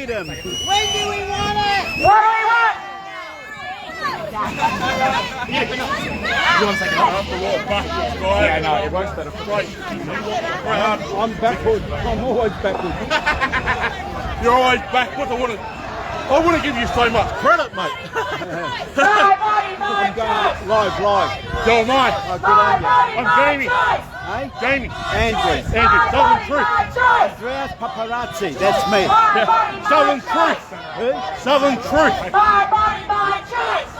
freedom. When do we want it? What do we want? You want to take it up the wall backwards, guys? Yeah, no, it works better for me. I'm backwards. I'm always backwards. You're always backwards. I want to give you so much credit, mate. My body, my I'm choice. going live. Go on, mate. Oh, good My on you. body, I'm my Jamie. choice. Hey? Jamie. Andrew. Andrew, Southern Truth. My choice. Andreas Paparazzi, that's me. My body, my Southern choice. Truth. Who? Southern Truth. My body, my choice.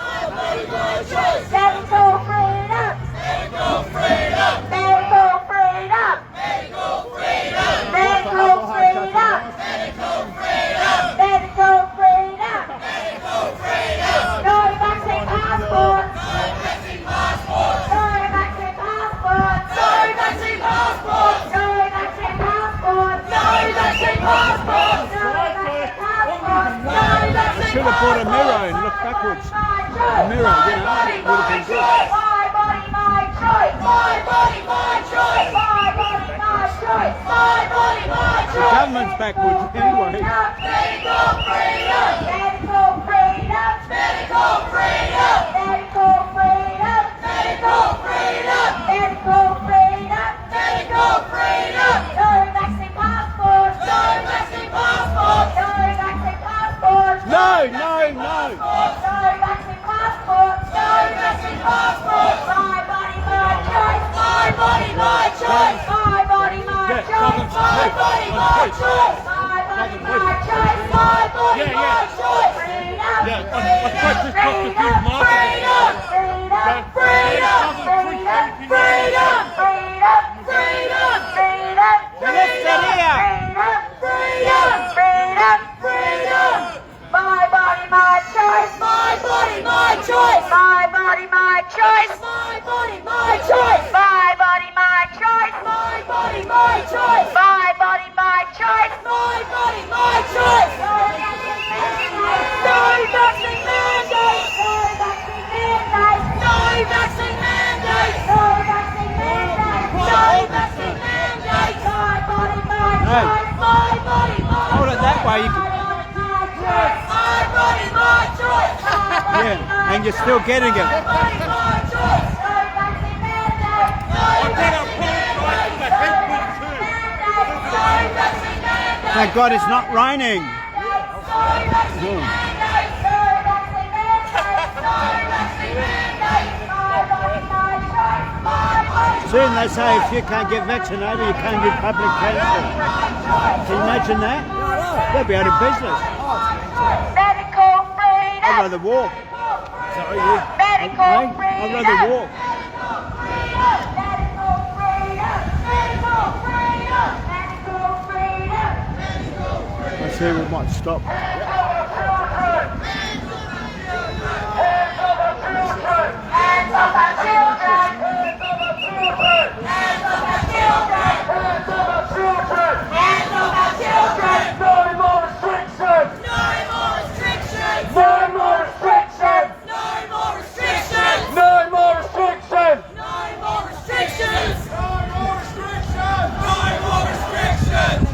Medical freedom. Medical freedom. Medical freedom. Medical freedom. Medical freedom. Medical freedom. Medical freedom. No vaccine passport. No vaccine passport. No vaccine passport. No vaccine passport. No vaccine passport. No vaccine passport. No vaccine passport. No I vaccine should have bought a mirror and looked backwards. A mirror, you know, it would have been good. My body, my choice. My body, my choice. My body, my choice. My body, my The choice. government's backwards anyway. Medical freedom. Medical freedom. Medical freedom. Medical freedom. Medical freedom. Medical freedom. Medical freedom. No vaccine passport. No vaccine passport. No vaccine passport. No, no, no. No vaccine passport. No vaccine passport. My body, my choice. My body, my choice. My body, my choice. My body, my choice. My body, my choice. My body, my choice. Freedom. Freedom. Freedom. Freedom. Freedom. Freedom. Freedom. Freedom. Freedom. Freedom. Freedom. Freedom. Freedom. Freedom. My body, my choice. My body, my choice. My body, my choice. My body, my choice. My body, my choice. My body, my choice. My body, my choice. My body, my choice. No vaccine mandate. No vaccine mandate. No vaccine mandate. No vaccine mandate. No vaccine mandate. My body, my choice. My body, my choice. Hold it that way, you can. My body, my choice. Yeah, and you're still getting it. My body, my choice. No vaccine mandate. No vaccine mandate. Thank God it's not raining. Soon they say if you can't get vaccinated, you can't get public transport. Can you imagine that? They'll be out of business. Medical freedom. I'd rather walk. Sorry, you. Medical I'd freedom. rather walk. Medical freedom. Medical freedom. Medical freedom. I see we might stop. Hands off our children. Hands off our children. Hands off our children. Hands off our children. Hands off our children. No more restrictions. No more restrictions. No more restrictions. No more restrictions. No more restrictions! No more restrictions. No more restrictions! No more restrictions!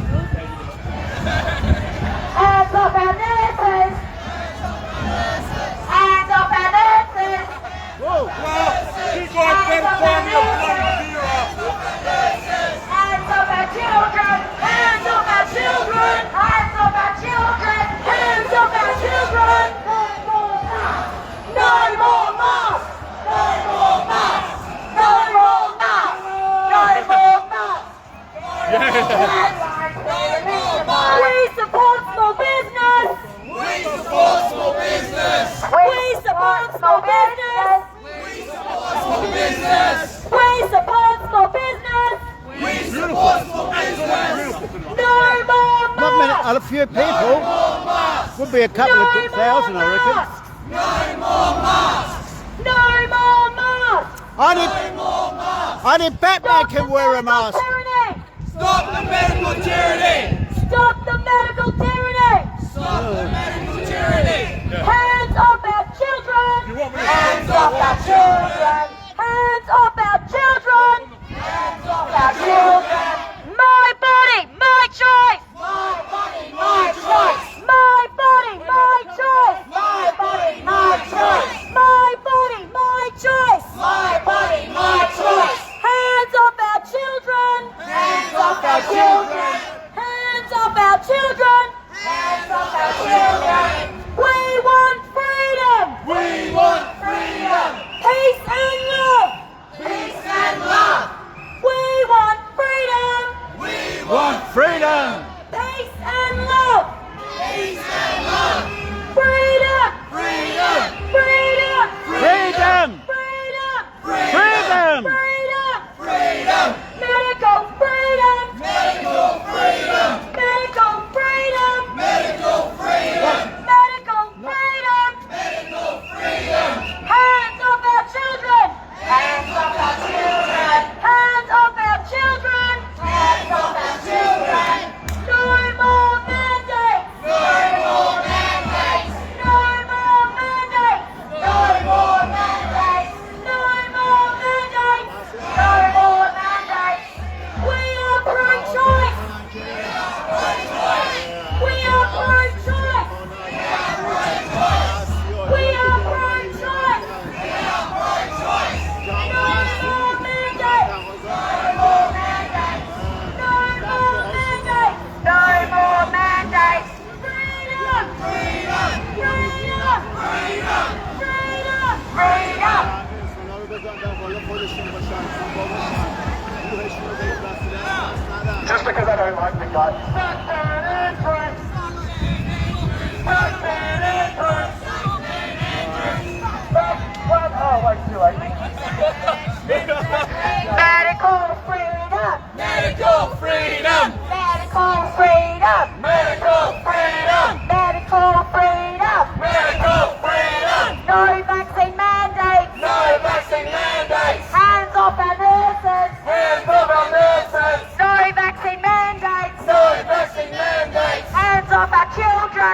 Hands off our nurses. Hands off our nurses. Well, you guys better find me a bloody beer after. Hands off our children. Hands off our children. Hands off our children. Hands off our children. No more masks. No more masks. No more masks. No more masks. We support small business. We support small business! We support small business. Small business! We support small business. We support small business! No more Not many, masks. a few people. Would be a couple of thousand, I reckon. No more masks! No more masks. Only Batman can wear a mask. Tyranny. Stop the medical tyranny! Stop the medical tyranny. Stop the medical tyranny! Hands off our children. You want me to Hands off our children. Hands off our children. Hands off our children. My body, my choice. My body, my choice. My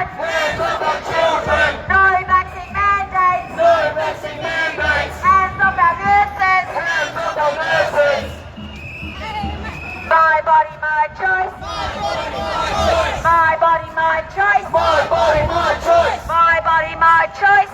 children. Hands off our children. No vaccine mandates. No vaccine mandates. Hands off our nurses. Hands off our nurses. My body, my choice. My body, my choice. My body, my choice. My body, my choice.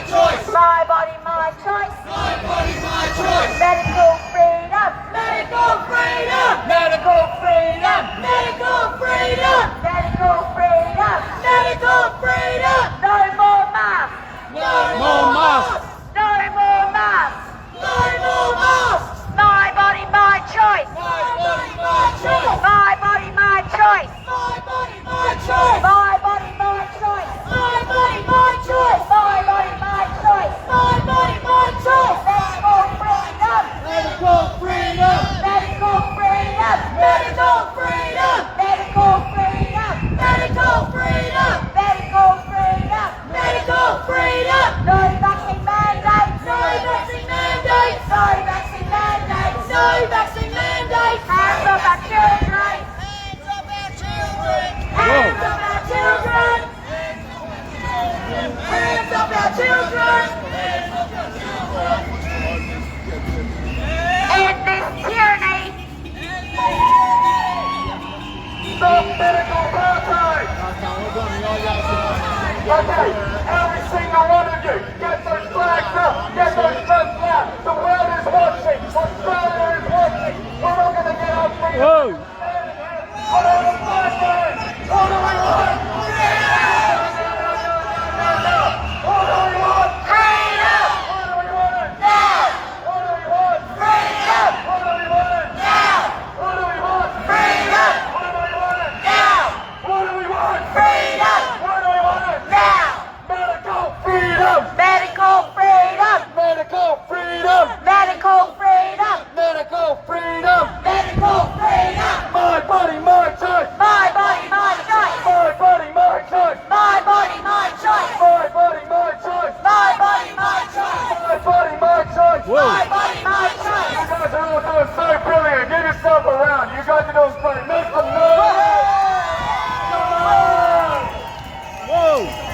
Choice. My body, my choice. My body, my choice. Medical freedom. Medical freedom. Medical freedom. Medical freedom. Medical freedom. Medical freedom. No more masks. No more masks. No more masks. No more masks. My body, my choice. My body, my choice. My body, my choice. My body, my choice. My body, my choice. My body, my choice. My body, my choice. My body, my choice. Medical freedom. Medical freedom. Medical freedom. Medical freedom. Medical freedom. Medical freedom. Medical freedom. Medical freedom. No vaccine mandates. No vaccine mandates. No vaccine mandates. No vaccine mandates. Hands off our children. Hands off our children. Hands off our children. Hands off our children. End this tyranny. Stop medical apartheid. Okay, every single one of you, get those flags up, get those guns out. The world is watching. Australia is watching. We're not going to get our freedom. Whoa! What do we want? What do we want? What do we want? Freedom. What do we want? Now. What do we want? Freedom. What do we want? Now. What do we want? Freedom. What do we want? Now. What do we want? Freedom. What do we want? Now. Medical freedom! Medical freedom. Medical freedom! Medical freedom. Medical freedom! Medical freedom. My body, my choice! My body, my choice. My body, my choice! My body, my choice. My body, my choice! My body, my choice. My body, my choice! Whoa! My body, my You choice. guys are all doing so brilliant. Give yourself a round. You guys are doing great. Make some noise! Come on! Whoa!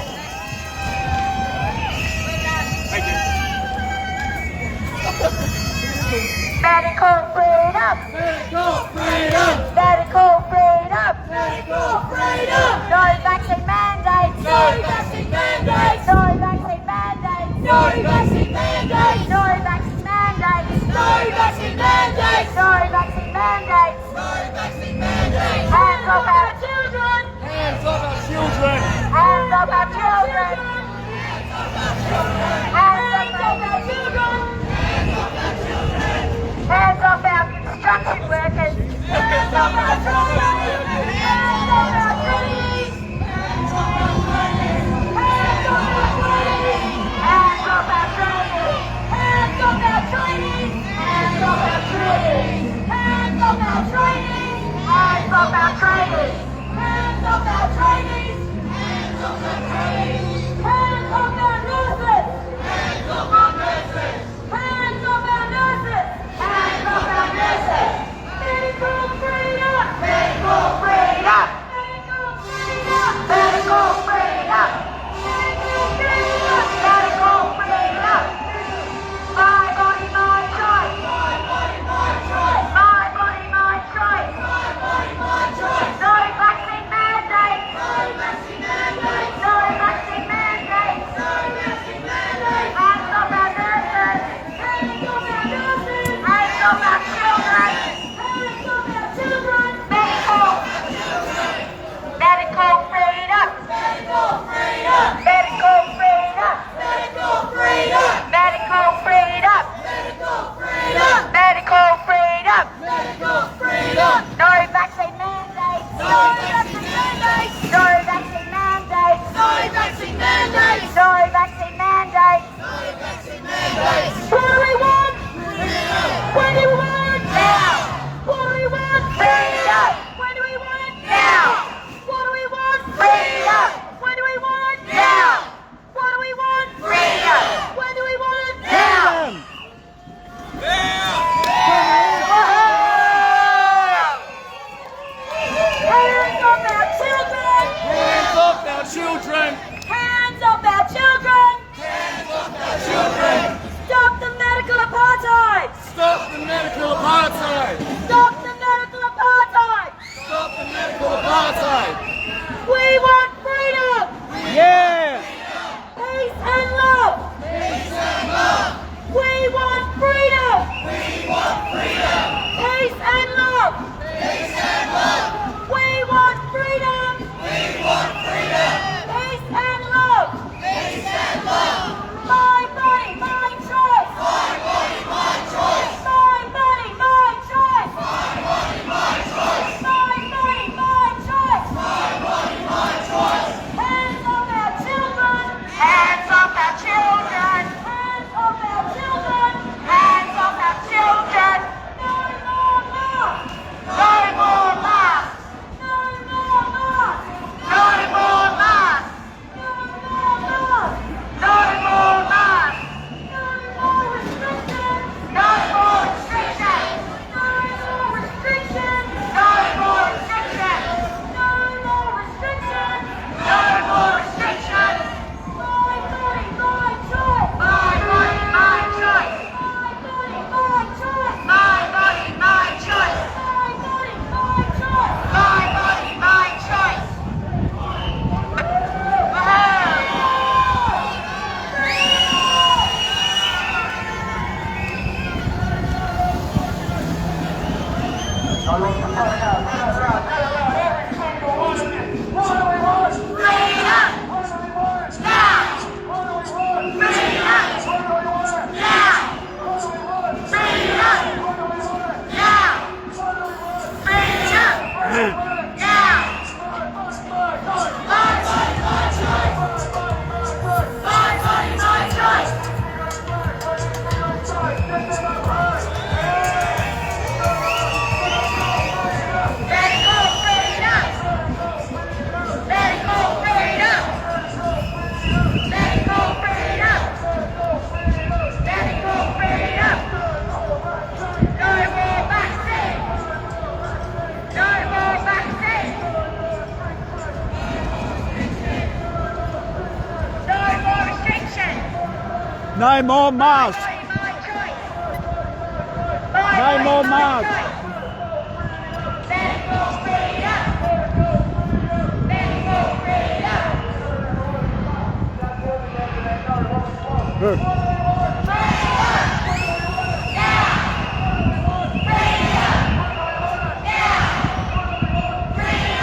Medical freedom. Medical freedom! Medical freedom. Medical freedom! No vaccine mandates. No vaccine mandates! No vaccine mandates. No vaccine mandates! No vaccine mandates. No vaccine mandates! No vaccine mandates. No vaccine mandates! Hands off our children. Hands off our children! Hands off our children. Hands off our children! Hands off our children. Hands off our construction workers. Hands off our children. Hands off our trainees. Hands off our trainees. Hands off our trainees. Hands off our trainees. Hands off our trainees. Hands off our trainees. Hands off our trainees. Hands off our trainees. Hands off our trainees. Hands off our trainees. Hands off our nurses. Hands off our nurses. Hands off our nurses. Hands off our nurses. Medical freedom. children! Hands off our children! Stop the medical apartheid! Stop the medical apartheid! Stop the medical apartheid! Stop the medical apartheid! We want freedom! Yeah! Peace and love! We want freedom! Peace and love! We want freedom! Peace and love! My body, my choice! My body, my choice! My body, my choice! Hands off our children! Hands off our children! Hands off our children! Hands off our children! No more masks! No more masks! No more masks! No more masks! No more masks! No more masks! No more restrictions! No more restrictions! No more restrictions! No more restrictions! No more restrictions! No more restrictions! My body, my choice! My body, my choice! My body, my choice! My body, my choice! My body, my choice! No more masks! No more masks! Look. Freedom!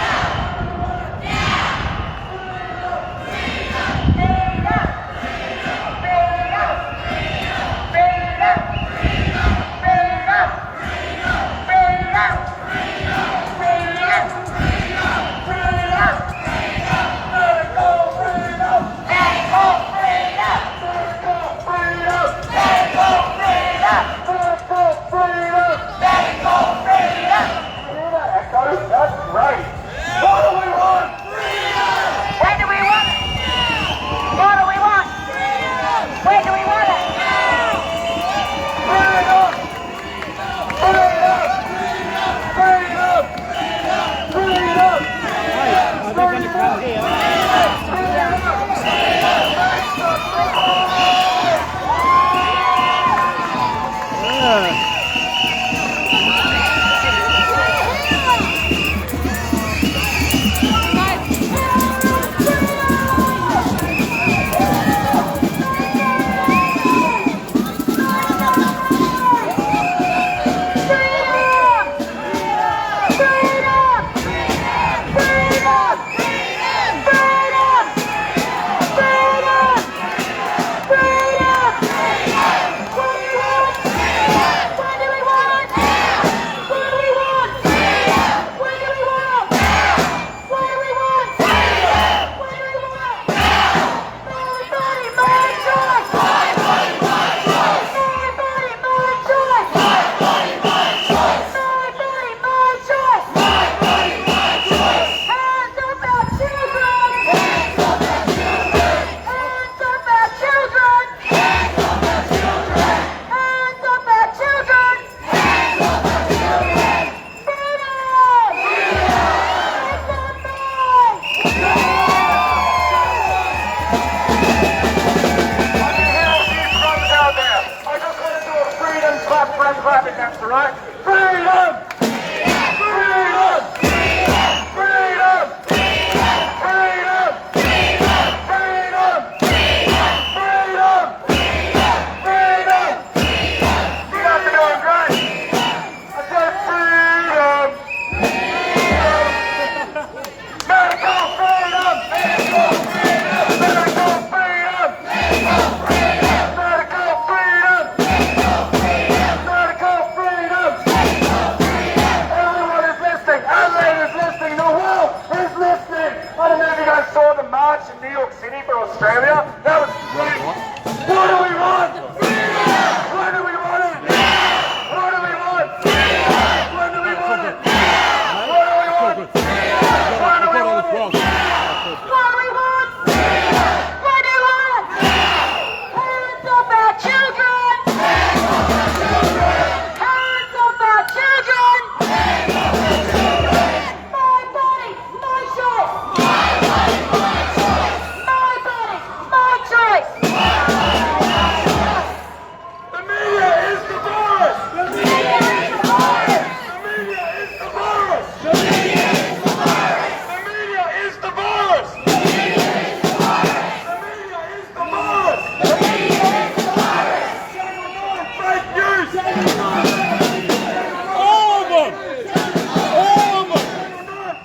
march in New York City for Australia. That was great. What do we want? When do we want it? What do we want? When do we want it? What do we want? When do we want it? What do we want? What do we want? Parents of our children! Parents of our children! My body, my choice! My body, my choice! The media is the virus. The media is the virus! The media is the virus. The media is the virus! The media is the virus. The media is the virus! The media is the virus. The media is the virus! Fake news. All of them! All of them!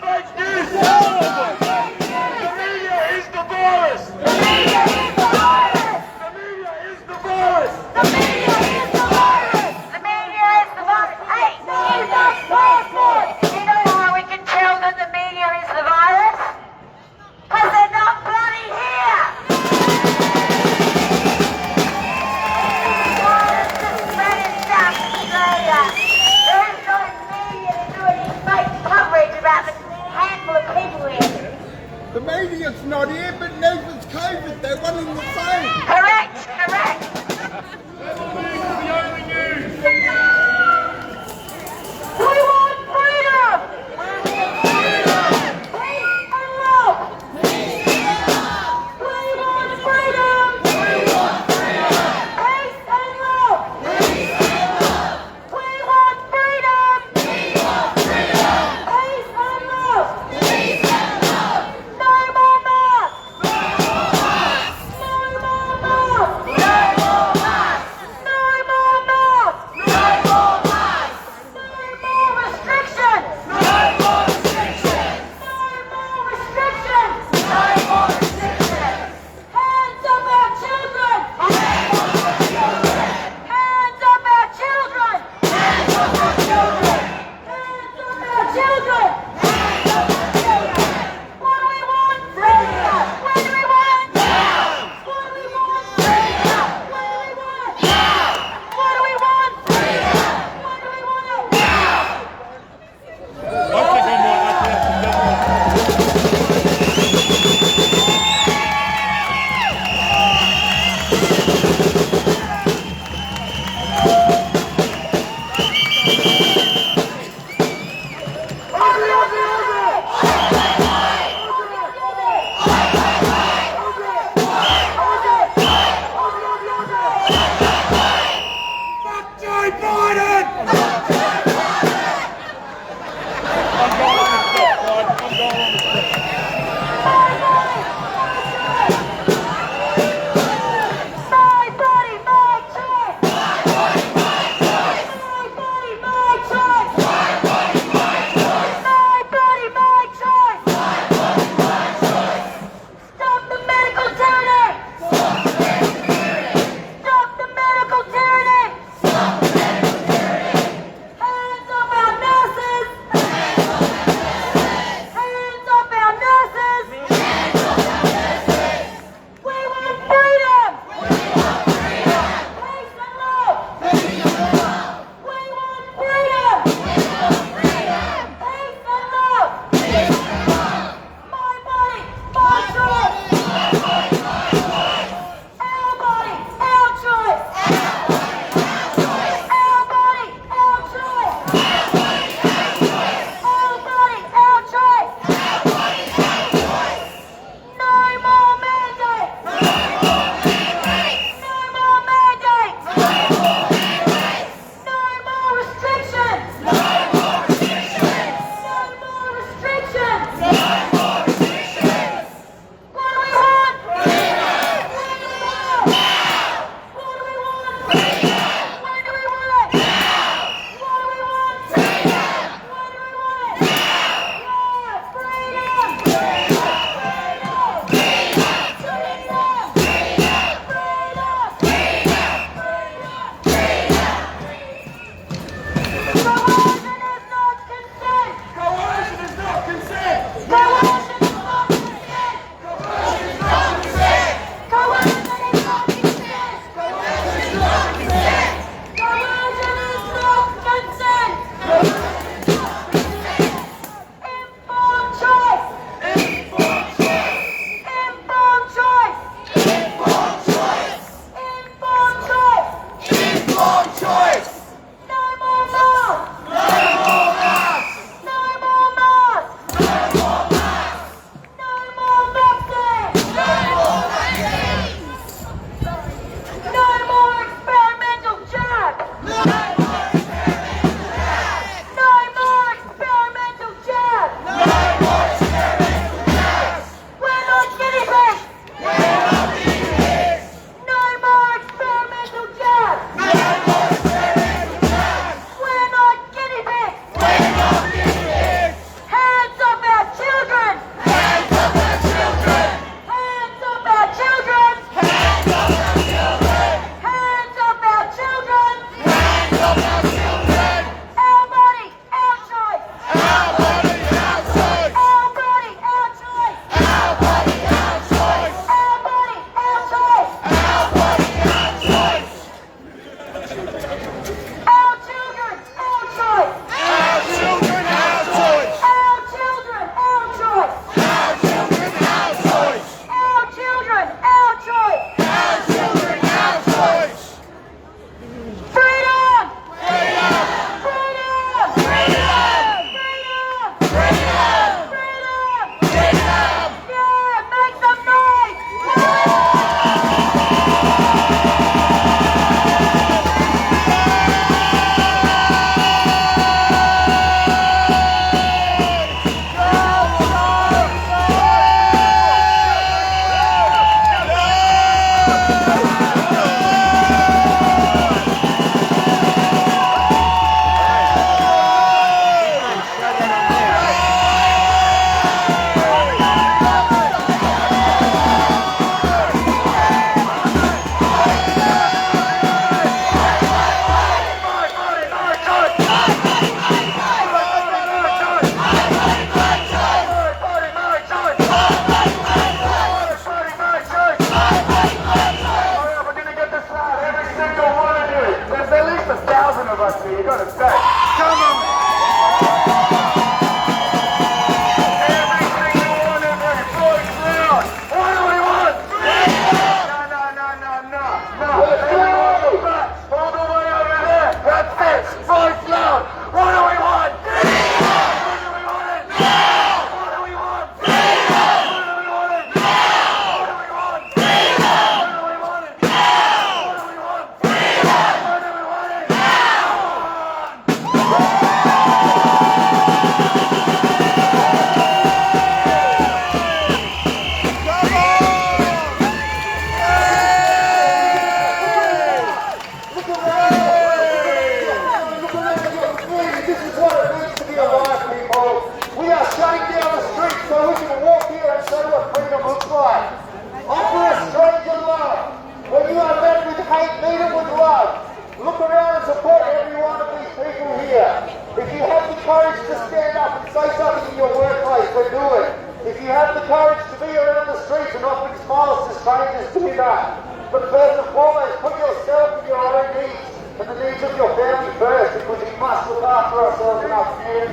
Fake news. The media is the virus. The media is the virus! The media is the virus. The media is the virus! The media is the virus! Hey, use that passport! You know how we can tell that the media is the virus? Because they're not bloody here! Virus is spreading South Australia. There is no media to do any fake coverage about the handful of people here. The media's not here, but neither's COVID. They're one and the same. Correct, correct. We want freedom! Peace and love! We want freedom! Peace and love! We want freedom! Peace and love! No more masks! No more masks!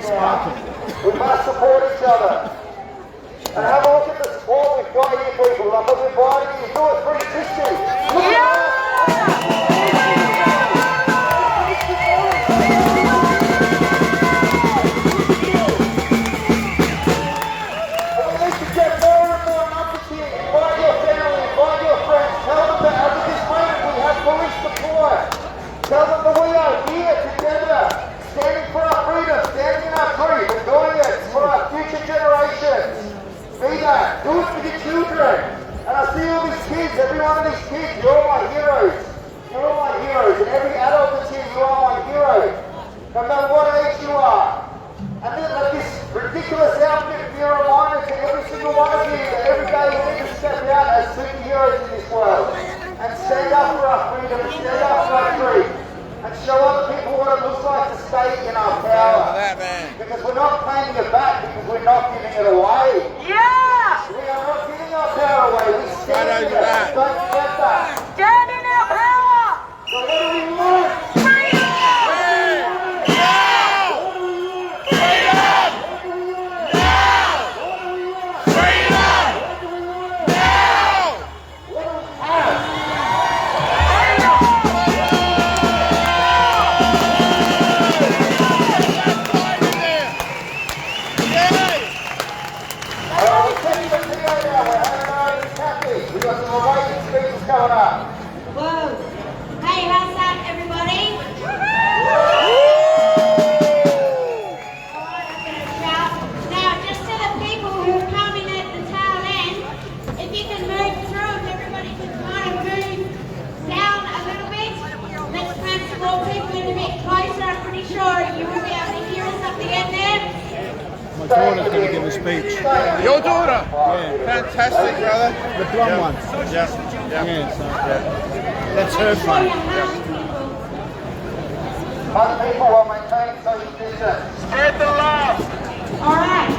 now. We must support each other. And have a look at the support we've got here, people. Like we're inviting you to do it 360. Look at that. Tell them that we are here together, standing for our freedom, standing in our truth, and doing it for our future generations. Be that. Do it for your children. And I see all these kids, every one of these kids, you're all my heroes. You're all my heroes. And every adult that's here, you are my hero. No matter what age you are. And then like this ridiculous outfit, be a reminder to every single one of you that every day we need to step out as superheroes in this world. And stand up for our freedom, and stand up for our truth. And show other people what it looks like to stay in our power. Because we're not claiming it back, because we're not giving it away. Yeah! We are not giving our power away. We stand in it. Don't forget that. Stand in our power! So what do we want? Freedom! Whoa. Hey, how's that, everybody? Alright, I'm going to shout. Now, just to the people who are coming at the tail end, if you can move through, if everybody can kind of move down a little bit, let's bring some more people in a bit closer. I'm pretty sure you will be able to hear us at the end there. My daughter's going to give a speech. Your daughter? Yeah. Fantastic, brother. The blonde one. Yeah. Yeah, so that's her Show fun. your hands, people. Other people while maintaining social distance. Spread the love. All right.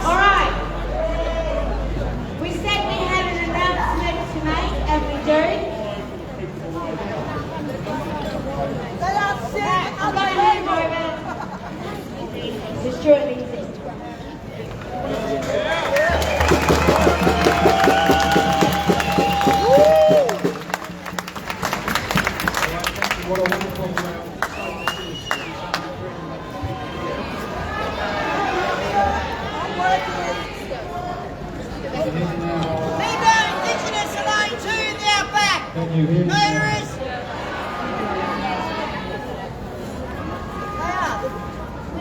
All right. We said we had an announcement to make, and we do. I'm going to move over. Just short things in. Leave our Indigenous alone too in the outback! Murderers!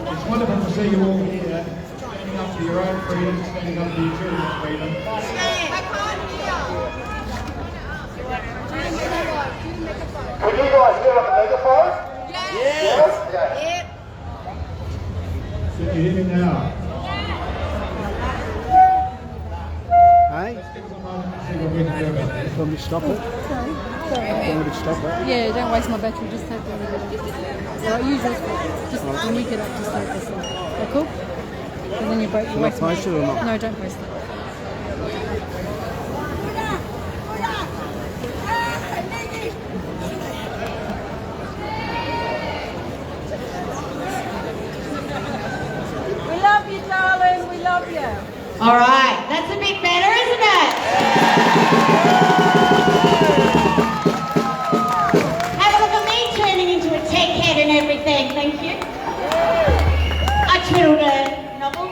It's wonderful to see you all here, standing up for your own freedom, standing up for your children's freedom. I can't hear! Can you guys hear on the megaphone? Yes? Okay. Can you hear me now? Hey? Let's give us a moment to see what we can do about this. Want me to stop it? Sorry. Want me to stop it? Yeah, don't waste my battery, just take the other bit. Like usually, just when we get up, just take this one. Okay, cool? And then you break your Can I waste my post it or not? No, don't post it. We love you, darling, we love you. All right, that's a bit better, isn't it? Have a look at me turning into a tech head and everything, thank you. I twiddled a novel.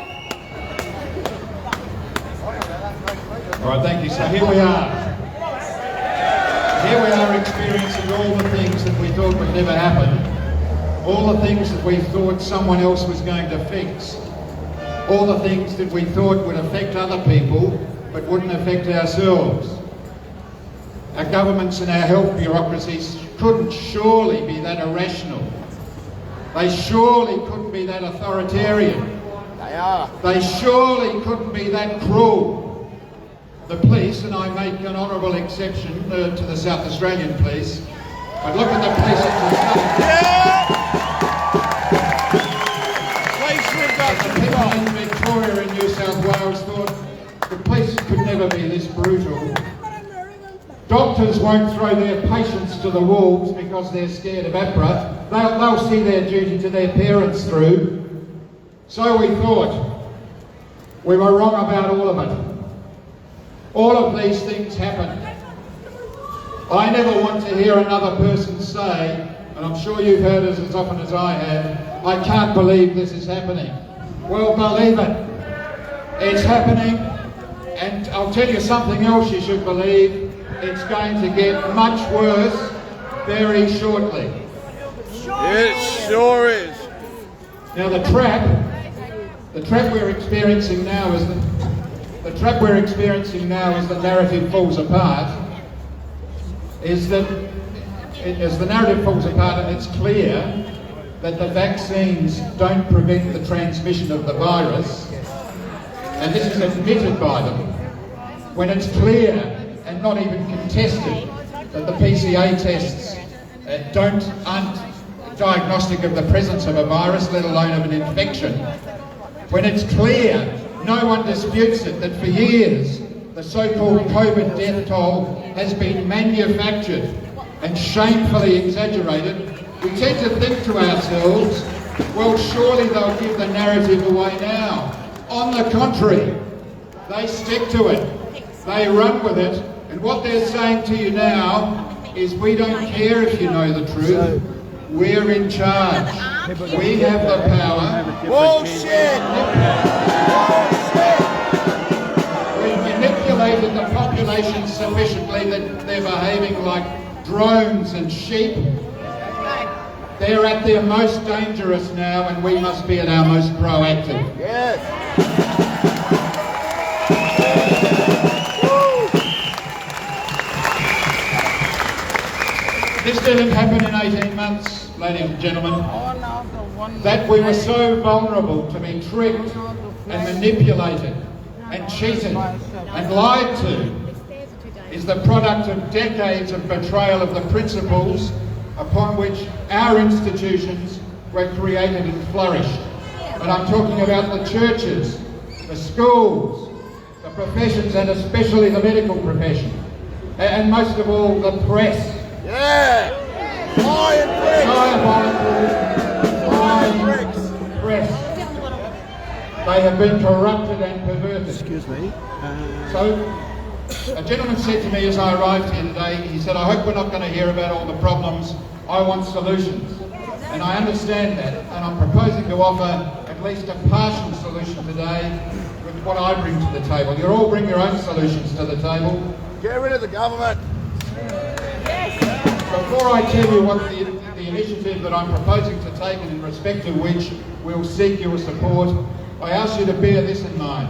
All right, thank you. So here we are. Here we are experiencing all the things that we thought would never happen. All the things that we thought someone else was going to fix. All the things that we thought would affect other people, but wouldn't affect ourselves. Our governments and our health bureaucracies couldn't surely be that irrational. They surely couldn't be that authoritarian. They are. They surely couldn't be that cruel. The police, and I make an honourable exception to the South Australian police, but look at the police in the South. Place rigged up. The people in never be this brutal. Doctors won't throw their patients to the wolves because they're scared of APRA. They'll see their duty to their parents through. So we thought. We were wrong about all of it. All of these things happened. I never want to hear another person say, and I'm sure you've heard it as often as I have, I can't believe this is happening. Well, believe it. It's happening, and I'll tell you something else you should believe. It's going to get much worse very shortly. It sure is. Now the trap we're experiencing now is the narrative falls apart. Is that as the narrative falls apart, and it's clear that the vaccines don't prevent the transmission of the virus, and this is admitted by them, when it's clear and not even contested that the PCA tests aren't diagnostic of the presence of a virus, let alone of an infection. When it's clear, no one disputes it, that for years the so-called COVID death toll has been manufactured and shamefully exaggerated, we tend to think to ourselves, well, surely they'll give the narrative away now. On the contrary, they stick to it, they run with it, and what they're saying to you now is, we don't care if you know the truth, we're in charge, we have the power. Bullshit! We've manipulated the population sufficiently that they're behaving like drones and sheep. They're at their most dangerous now, and we must be at our most proactive. Yes. This didn't happen in 18 months, ladies and gentlemen. That we were so vulnerable to be tricked and manipulated and cheated and lied to is the product of decades of betrayal of the principles upon which our institutions were created and flourished. And I'm talking about the churches, the schools, the professions, and especially the medical profession. And most of all, the press. Yeah! Iron Press. They have been corrupted and perverted. Excuse me. So, a gentleman said to me as I arrived here today, he said, I hope we're not going to hear about all the problems, I want solutions. And I understand that, and I'm proposing to offer at least a partial solution today with what I bring to the table. You all bring your own solutions to the table. Get rid of the government. Before I tell you what the initiative that I'm proposing to take, and in respect to which we'll seek your support, I ask you to bear this in mind.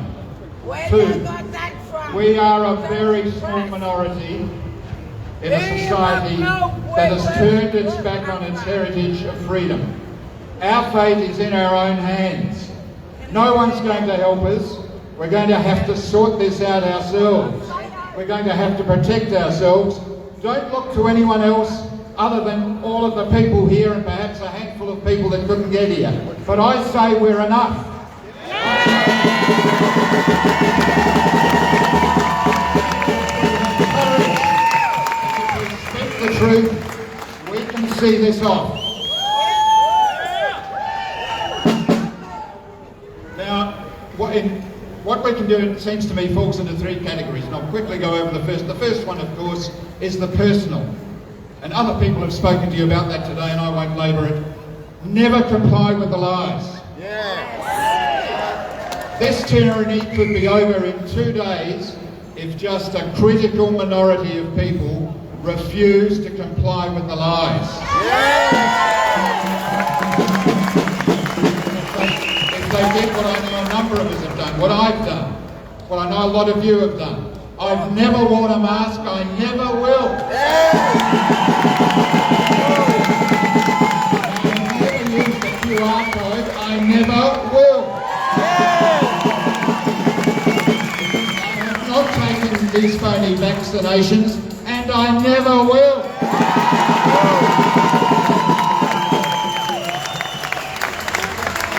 Two, we are a very small minority in a society that has turned its back on its heritage of freedom. Our fate is in our own hands. No one's going to help us. We're going to have to sort this out ourselves. We're going to have to protect ourselves. Don't look to anyone else other than all of the people here and perhaps a handful of people that couldn't get here. But I say we're enough. If we speak the truth, we can see this off. Now, what we can do, it seems to me, falls into three categories, and I'll quickly go over the first. The first one, of course, is the personal. And other people have spoken to you about that today, and I won't labour it. Never comply with the lies. This tyranny could be over in 2 days if just a critical minority of people refuse to comply with the lies. If they did what I know a number of us have done, what I've done, what I know a lot of you have done, I've never worn a mask, I never will. I've never used a QR code, I never will. I have not taken these phony vaccinations, and I never will.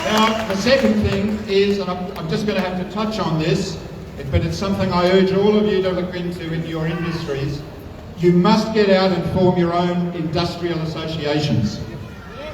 Now, the second thing is, and I'm just going to have to touch on this, but it's something I urge all of you to look into in your industries. You must get out and form your own industrial associations.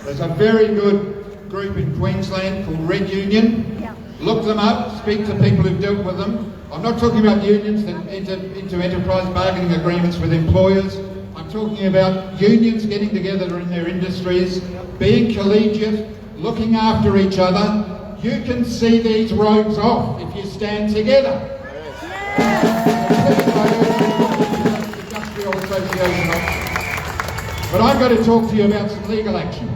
There's a very good group in Queensland called Red Union. Look them up, speak to people who've dealt with them. I'm not talking about unions that enter into enterprise bargaining agreements with employers. I'm talking about unions getting together in their industries, being collegiate, looking after each other. You can see these roads off if you stand together. Industrial Association office. But I've got to talk to you about some legal action.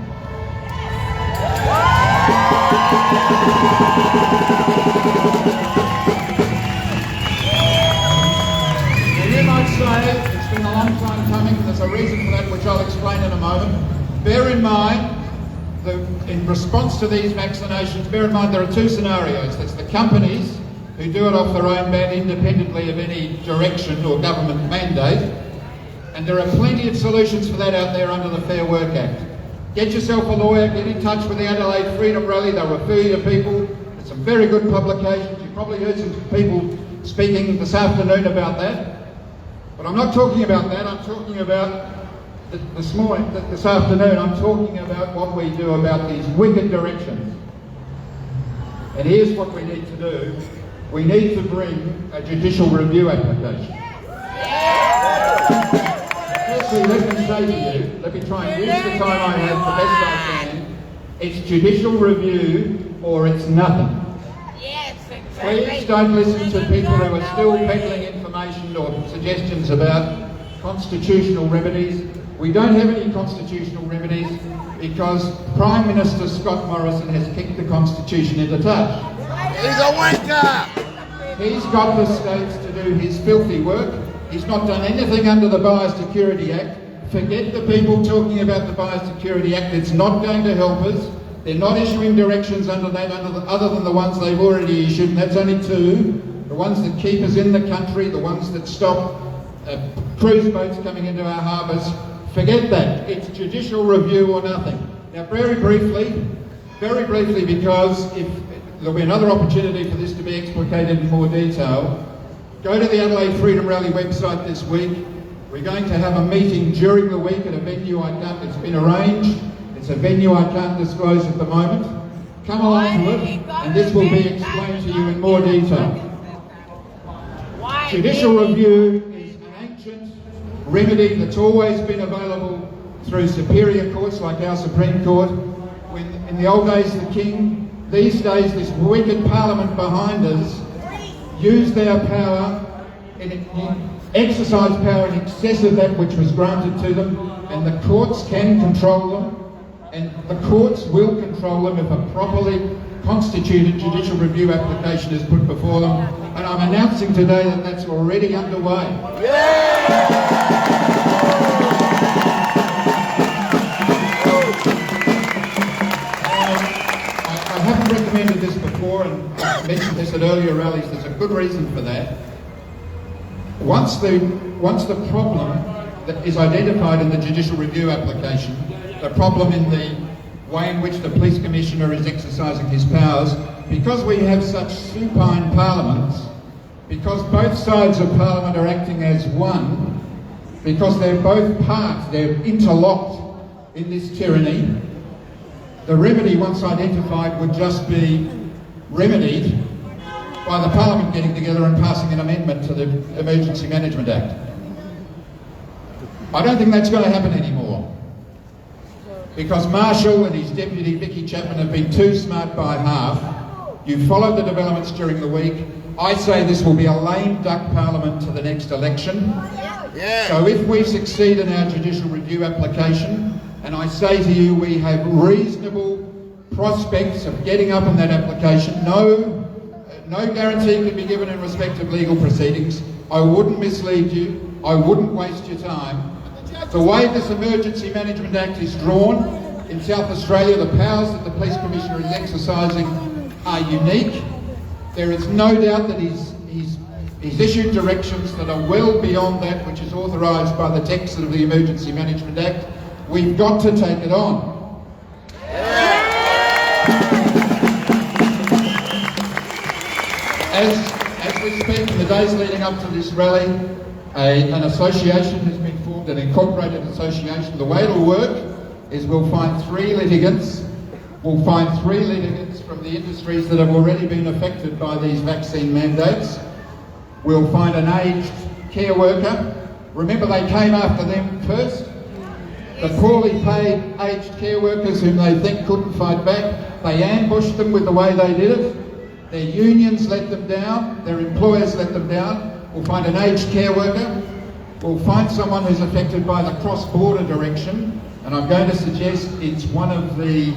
Now you might say it's been a long time coming, and there's a reason for that which I'll explain in a moment. Bear in mind, in response to these vaccinations, bear in mind there are two scenarios. There's the companies who do it off their own bat independently of any direction or government mandate, and there are plenty of solutions for that out there under the Fair Work Act. Get yourself a lawyer, get in touch with the Adelaide Freedom Rally, they'll refer you to people. There's some very good publications. You've probably heard some people speaking this afternoon about that. But I'm not talking about that, I'm talking about this afternoon, I'm talking about what we do about these wicked directions. And here's what we need to do. We need to bring a judicial review application. Firstly, let me say to you, let me try and use the time I have the best I can. It's judicial review or it's nothing. Please don't listen to people who are still peddling information or suggestions about constitutional remedies. We don't have any constitutional remedies because Prime Minister Scott Morrison has kicked the Constitution into touch. He's a wanker! He's got the states to do his filthy work. He's not done anything under the Biosecurity Act. Forget the people talking about the Biosecurity Act. It's not going to help us. They're not issuing directions under that, other than the ones they've already issued, and that's only two. The ones that keep us in the country, the ones that stop cruise boats coming into our harbours. Forget that. It's judicial review or nothing. Now, very briefly, because if there'll be another opportunity for this to be explicated in more detail, go to the Adelaide Freedom Rally website this week. We're going to have a meeting during the week at a venue it's been arranged. It's a venue I can't disclose at the moment. Come along to it, and this will be explained to you in more detail. Judicial review is an ancient remedy that's always been available through superior courts like our Supreme Court. When in the old days the King, these days this wicked Parliament behind us used their power, exercised power in excess of that which was granted to them, and the courts can control them, and the courts will control them if a properly constituted judicial review application is put before them. And I'm announcing today that that's already underway. I haven't recommended this before, and I mentioned this at earlier rallies. There's a good reason for that. Once the problem that is identified in the judicial review application, the problem in the way in which the police commissioner is exercising his powers, because we have such supine parliaments, because both sides of parliament are acting as one, because they're both parts, they're interlocked in this tyranny, the remedy once identified would just be remedied by the Parliament getting together and passing an amendment to the Emergency Management Act. I don't think that's going to happen anymore, because Marshall and his deputy Vicky Chapman have been too smart by half. You followed the developments during the week. I say this will be a lame duck parliament to the next election. So if we succeed in our judicial review application, and I say to you we have reasonable prospects of getting up on that application, no guarantee can be given in respect of legal proceedings. I wouldn't mislead you. I wouldn't waste your time. The way this Emergency Management Act is drawn in South Australia, the powers that the Police Commissioner is exercising are unique. There is no doubt that he's issued directions that are well beyond that which is authorised by the text of the Emergency Management Act. We've got to take it on. As we speak, in the days leading up to this rally, an association has been formed, an incorporated association. The way it'll work is we'll find three litigants. We'll find three litigants from the industries that have already been affected by these vaccine mandates. We'll find an aged care worker. Remember, they came after them first. The poorly paid aged care workers whom they think couldn't fight back, they ambushed them with the way they did it. Their unions let them down, their employers let them down. We'll find an aged care worker. We'll find someone who's affected by the cross-border direction, and I'm going to suggest it's one of the,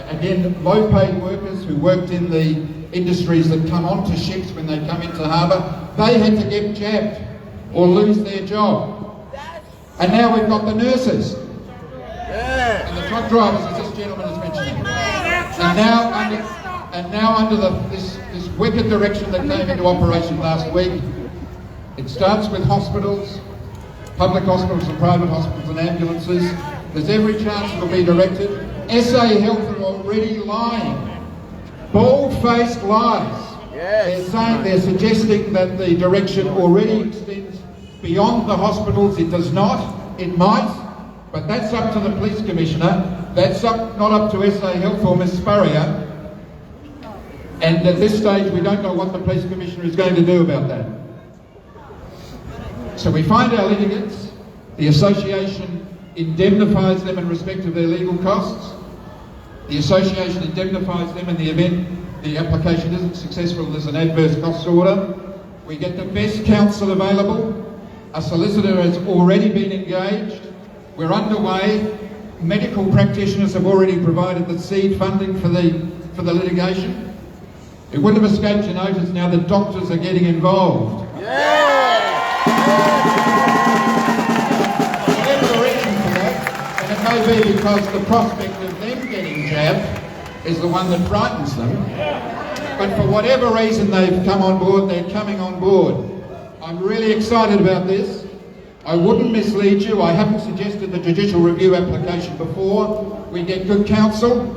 again, low-paid workers who worked in the industries that come onto ships when they come into harbour. They had to get jabbed or lose their job. And now we've got the nurses. And the truck drivers, as this gentleman has mentioned. And now under this wicked direction that came into operation last week, it starts with hospitals, public hospitals and private hospitals and ambulances. There's every chance it'll be directed. SA Health are already lying. Bald-faced lies. They're suggesting that the direction already extends beyond the hospitals. It does not. It might. But that's up to the Police Commissioner. That's not up to SA Health or Ms Spurrier. And at this stage, we don't know what the Police Commissioner is going to do about that. So we find our litigants. The association indemnifies them in respect of their legal costs. The association indemnifies them in the event the application isn't successful, there's an adverse costs order. We get the best counsel available. A solicitor has already been engaged. We're underway. Medical practitioners have already provided the seed funding for the litigation. It wouldn't have escaped your notice now that doctors are getting involved. Whatever the reason for that, and it may be because the prospect of them getting jabbed is the one that frightens them. But for whatever reason they've come on board, they're coming on board. I'm really excited about this. I wouldn't mislead you. I haven't suggested the judicial review application before. We get good counsel.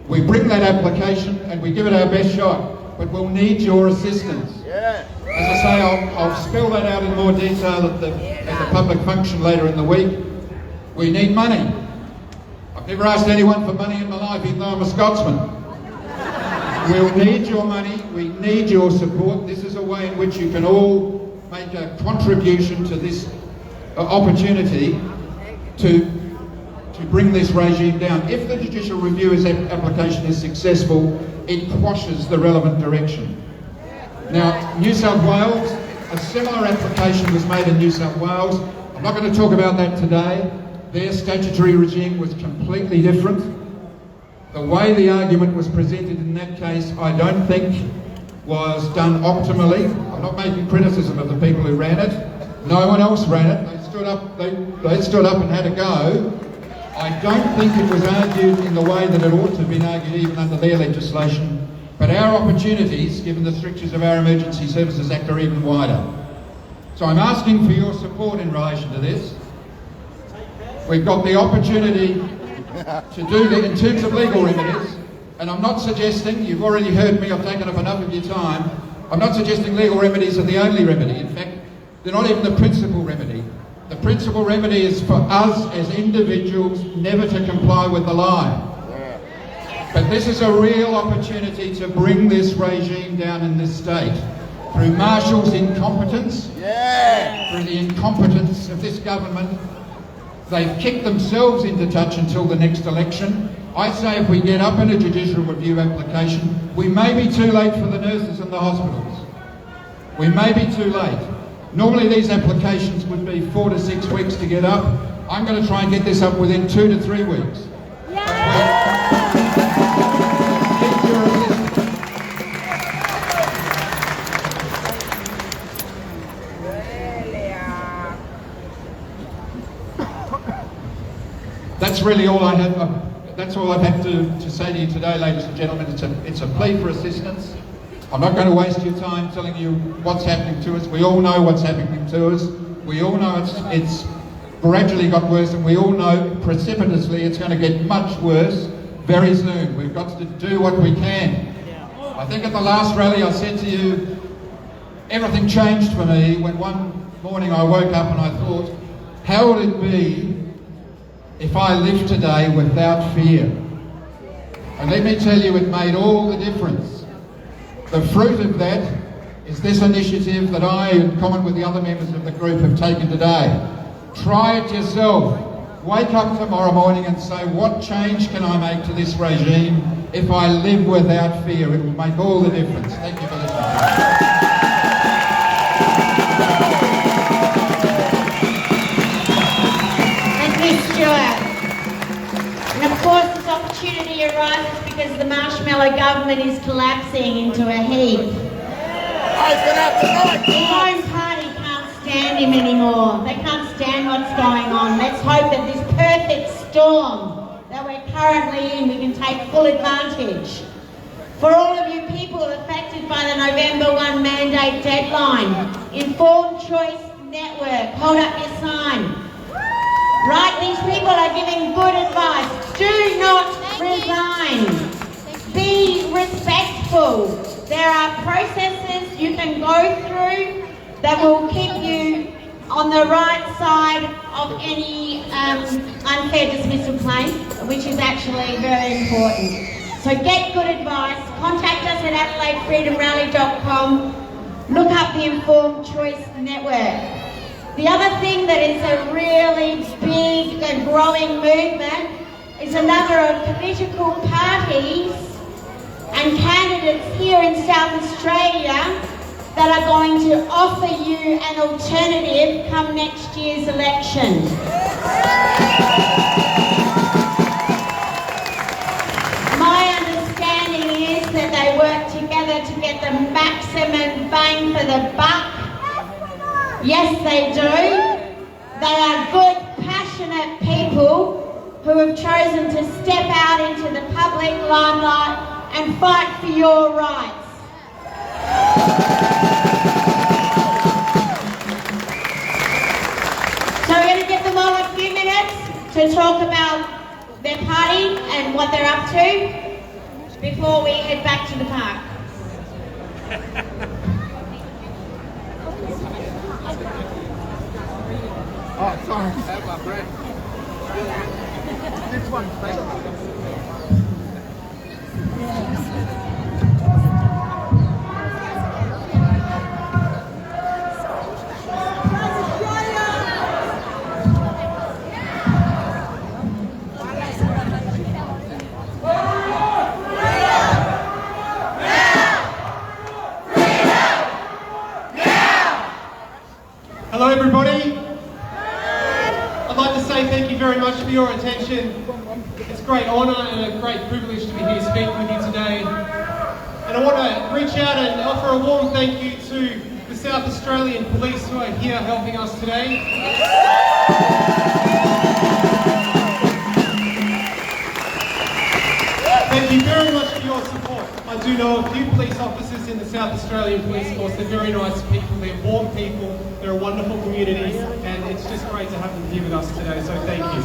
We bring that application and we give it our best shot. But we'll need your assistance. As I say, I'll spell that out in more detail at the public function later in the week. We need money. I've never asked anyone for money in my life, even though I'm a Scotsman. We'll need your money. We need your support. This is a way in which you can all make a contribution to this opportunity to bring this regime down. If the judicial review application is successful, it quashes the relevant direction. Now, New South Wales, a similar application was made in New South Wales. I'm not going to talk about that today. Their statutory regime was completely different. The way the argument was presented in that case, I don't think was done optimally. I'm not making criticism of the people who ran it. No one else ran it. They stood up and had a go. I don't think it was argued in the way that it ought to have been argued even under their legislation. But our opportunities, given the strictures of our Emergency Services Act, are even wider. So I'm asking for your support in relation to this. We've got the opportunity to do that in terms of legal remedies, and I'm not suggesting, you've already heard me, I've taken up enough of your time, I'm not suggesting legal remedies are the only remedy. In fact, they're not even the principal remedy. The principal remedy is for us as individuals never to comply with the lie. But this is a real opportunity to bring this regime down in this state. Through Marshall's incompetence, through the incompetence of this government, they've kicked themselves into touch until the next election. I say if we get up in a judicial review application, we may be too late for the nurses in the hospitals. We may be too late. Normally these applications would be 4 to 6 weeks to get up. I'm going to try and get this up within 2 to 3 weeks. That's really all I have. That's all I've had to say to you today, ladies and gentlemen. It's a plea for assistance. I'm not going to waste your time telling you what's happening to us. We all know what's happening to us. We all know it's gradually got worse, and we all know precipitously it's going to get much worse very soon. We've got to do what we can. I think at the last rally I said to you, everything changed for me when one morning I woke up and I thought, how would it be if I lived today without fear? And let me tell you, it made all the difference. The fruit of that is this initiative that I, in common with the other members of the group, have taken today. Try it yourself. Wake up tomorrow morning and say, what change can I make to this regime if I live without fear? It will make all the difference. Thank you for listening. And of course this opportunity arises because the marshmallow government is collapsing into a heap. The Home Party can't stand him anymore. They can't stand what's going on. Let's hope that this perfect storm that we're currently in, we can take full advantage. For all of you people affected by the November 1 mandate deadline, Informed Choice Network, hold up your sign. Right, these people are giving good advice. Do not resign. Be respectful. There are processes you can go through that will keep you on the right side of any unfair dismissal claim, which is actually very important. So get good advice. Contact us at AdelaideFreedomRally.com. Look up the Informed Choice Network. The other thing that is a really big and growing movement is a number of political parties and candidates here in South Australia that are going to offer you an alternative come next year's election. My understanding is that they work together to get the maximum bang for the buck. Yes, they do. They are good, passionate people who have chosen to step out into the public limelight and fight for your rights. So we're going to give them all a few minutes to talk about their party and what they're up to before we head back to the park. Oh, sorry. Have my bread. This one, Hello everybody. I'd like to say thank you very much for your attention. It's a great honour and a great privilege to be here speaking with you today. And I want to reach out and offer a warm thank you to the South Australian Police who are here helping us today. Thank you very much for your support. I do know a few police officers in the South Australian Police Force. They're very nice people, they're warm people, they're a wonderful community, and it's just great to have them here with us today, so thank you.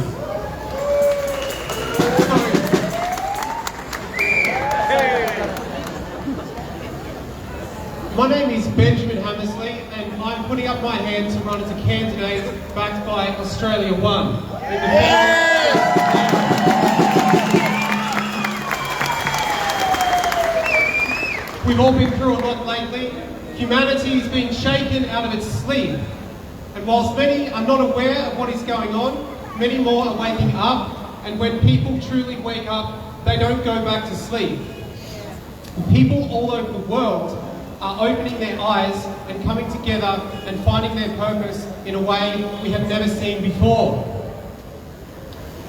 My name is Benjamin Hammersley, and I'm putting up my hand to run as a candidate backed by Australia One. We've all been through a lot lately. Humanity is being shaken out of its sleep. And whilst many are not aware of what is going on, many more are waking up. And when people truly wake up, they don't go back to sleep. People all over the world are opening their eyes and coming together and finding their purpose in a way we have never seen before.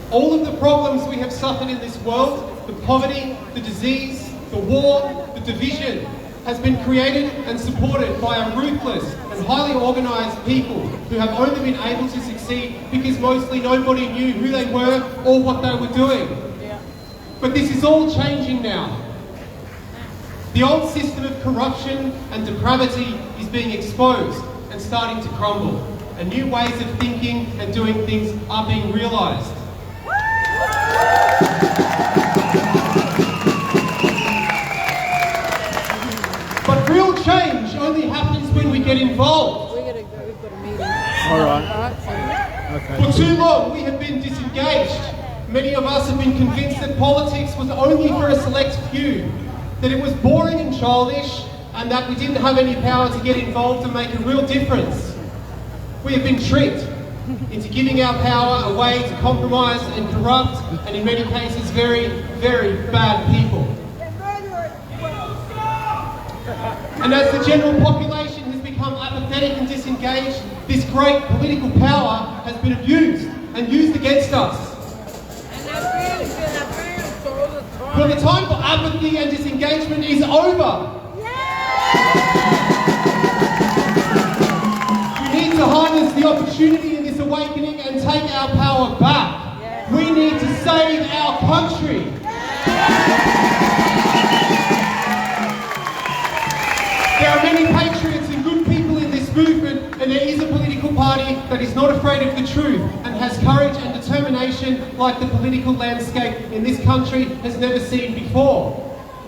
All of the problems we have suffered in this world, the poverty, the disease, the war, the division, has been created and supported by a ruthless and highly organised people who have only been able to succeed because mostly nobody knew who they were or what they were doing. But this is all changing now. The old system of corruption and depravity is being exposed and starting to crumble, and new ways of thinking and doing things are being realised. But real change only happens when we get involved. We've got a meeting. All right. Okay. For too long, we have been disengaged. Many of us have been convinced that politics was only for a select few, that it was boring and childish, and that we didn't have any power to get involved and make a real difference. We have been tricked into giving our power away to compromise and corrupt, and in many cases, very, very bad people. And as the general population has become apathetic and disengaged, this great political power has been abused and used against us. Well, the time for apathy and disengagement is over. We need to harness the opportunity in this awakening and take our power back. We need to save our country. There are many patriots and good people in this movement, and there is a political party that is not afraid of the truth and has courage and determination like the political landscape in this country has never seen before.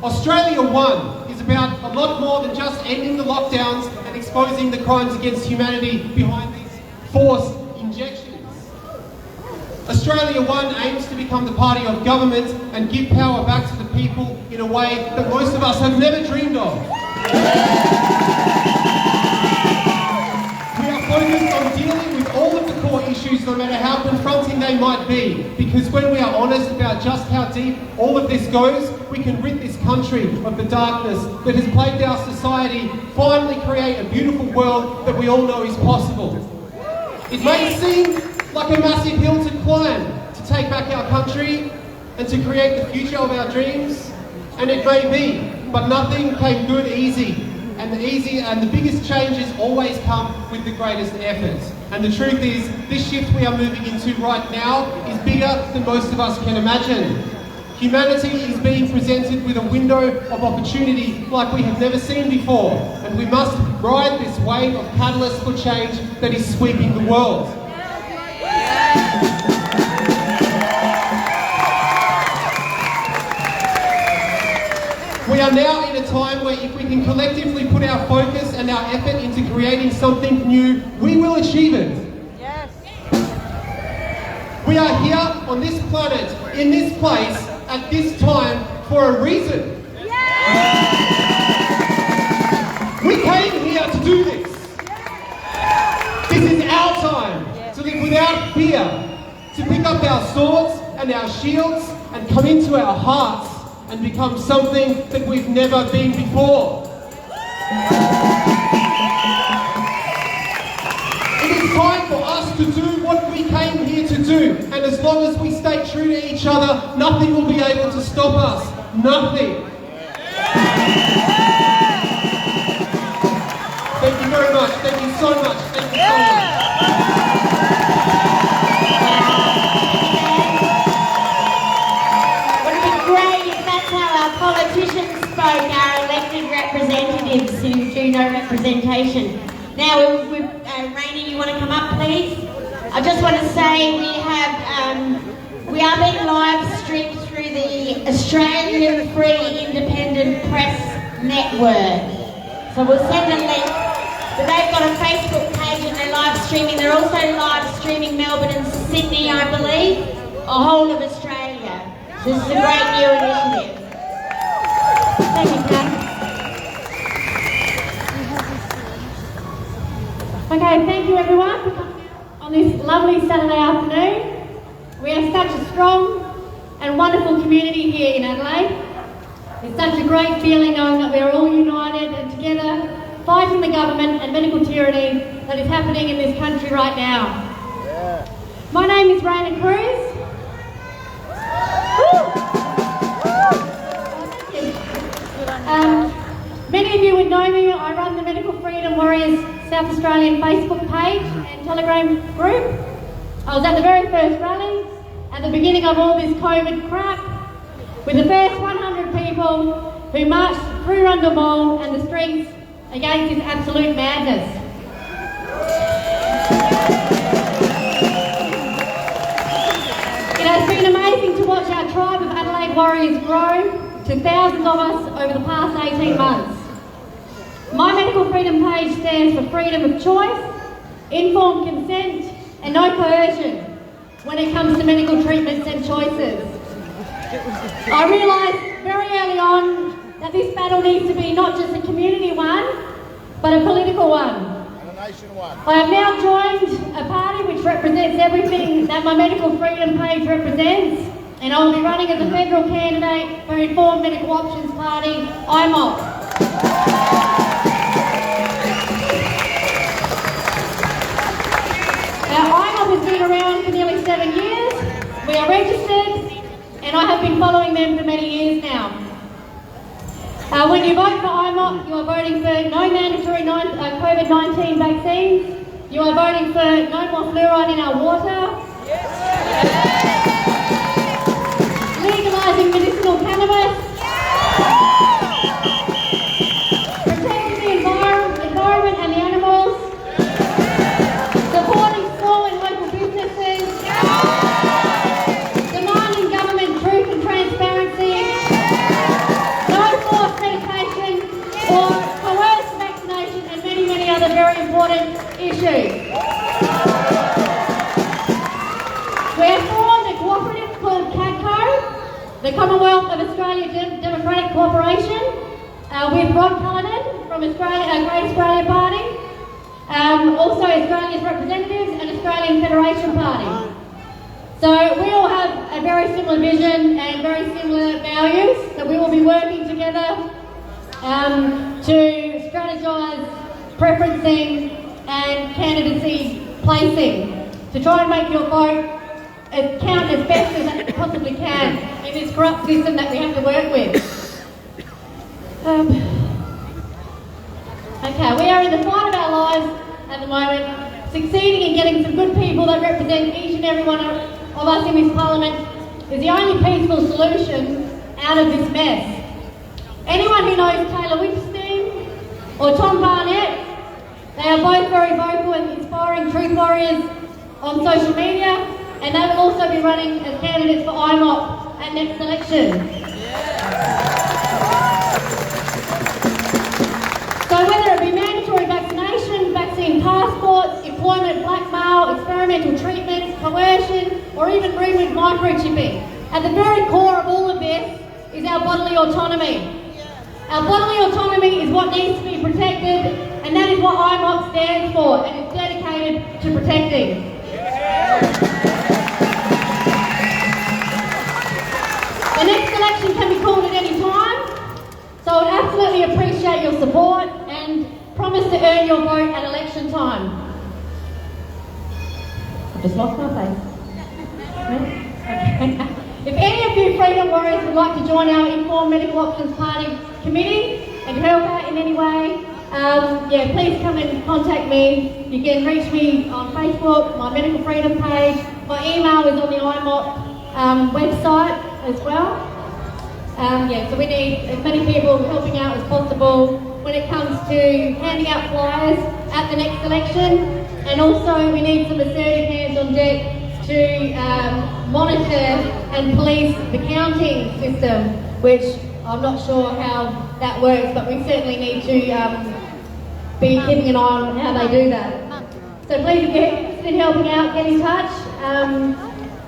Australia One is about a lot more than just ending the lockdowns and exposing the crimes against humanity behind these forced injections. Australia One aims to become the party of government and give power back to the people in a way that most of us have never dreamed of. We are focused on dealing with all of the core issues, no matter how confronting they might be, because when we are honest about just how deep all of this goes, we can rid this country of the darkness that has plagued our society, finally create a beautiful world that we all know is possible. It may seem like a massive hill to climb to take back our country and to create the future of our dreams, and it may be, but nothing came good easy. And the biggest changes always come with the greatest efforts. And the truth is, this shift we are moving into right now is bigger than most of us can imagine. Humanity is being presented with a window of opportunity like we have never seen before, and we must ride this wave of catalyst for change that is sweeping the world. We are now in a time where if we can collectively put our focus and our effort into creating something new, we will achieve it. Yes. We are here on this planet, in this place, at this time, for a reason. Yes. We came here to do this. This is our time to live without fear, to pick up our swords and our shields and come into our hearts and become something that we've never been before. It is time for us to do what we came here to do, and as long as we stay true to each other, nothing will be able to stop us. Nothing. Thank you very much. Thank you so much. Thank you so much. Politicians spoke, our elected representatives who do no representation. Now, Rainey, you want to come up, please? I just want to say we are being live streamed through the Australian Free Independent Press Network. So we'll send a link. But they've got a Facebook page and they're live streaming. They're also live streaming Melbourne and Sydney, I believe, a whole of Australia. This is a great new initiative. Thank you, Kat. Okay, thank you everyone for coming on this lovely Saturday afternoon. We have such a strong and wonderful community here in Adelaide. It's such a great feeling knowing that we are all united and together fighting the government and medical tyranny that is happening in this country right now. Yeah. My name is Raina Cruz. Many of you would know me. I run the Medical Freedom Warriors South Australian Facebook page and Telegram group. I was at the very first rally at the beginning of all this COVID crap with the first 100 people who marched through Rundle Mall and the streets against this absolute madness. It has been amazing to watch our tribe of Adelaide Warriors grow to thousands of us over the past 18 months. My Medical Freedom page stands for freedom of choice, informed consent, and no coercion when it comes to medical treatments and choices. I realised very early on that this battle needs to be not just a community one, but a political one. And a nation one. I have now joined a party which represents everything that my Medical Freedom page represents, and I will be running as a federal candidate for Informed Medical Options Party, IMOP. Now, IMOP has been around for nearly 7 years. We are registered, and I have been following them for many years now. When you vote for IMOP, you are voting for no mandatory COVID-19 vaccines. You are voting for no more fluoride in our water. Legalising medicinal cannabis. Protecting the environment and the animals. Supporting small and local businesses. Demanding government truth and transparency. No forced medication or coerced vaccination, and many, many other very important issues. We have formed a cooperative called CADCO, the Commonwealth of Australia Democratic Corporation, with Rod Cullinan from Australia, Great Australia Party, also Australia's representatives and Australian Federation Party. So we all have a very similar vision and very similar values, so we will be working together to strategise preferencing and candidacy placing to try and make your vote count as best as it possibly can in this corrupt system that we have to work with. Okay, we are in the fight of our lives at the moment, succeeding in getting some good people that represent each and every one of us in this parliament is the only peaceful solution out of this mess. Anyone who knows Taylor Whitstein or Tom Barnett, they are both very vocal and inspiring truth warriors on social media, and they will also be running as candidates for IMOP at next election. So whether it be mandatory vaccination, vaccine passports, employment blackmail, experimental treatments, coercion, or even rumored microchipping, at the very core of all of this is our bodily autonomy. Our bodily autonomy is what needs to be protected, and that is what IMOP stands for, and it's dedicated to protecting. The next election can be called at any time, so I would absolutely appreciate your support and promise to earn your vote at election time. I've just lost my face. Okay. If any of you Freedom Warriors would like to join our Informed Medical Options Party committee and help out in any way, please come and contact me. You can reach me on Facebook, my Medical Freedom page. My email is on the IMOP website as well. So we need as many people helping out as possible when it comes to handing out flyers at the next election, and also we need some assertive hands on deck to monitor and police the counting system, which I'm not sure how that works, but we certainly need to be keeping an eye on how they do that. So please, if you're interested in helping out, get in touch.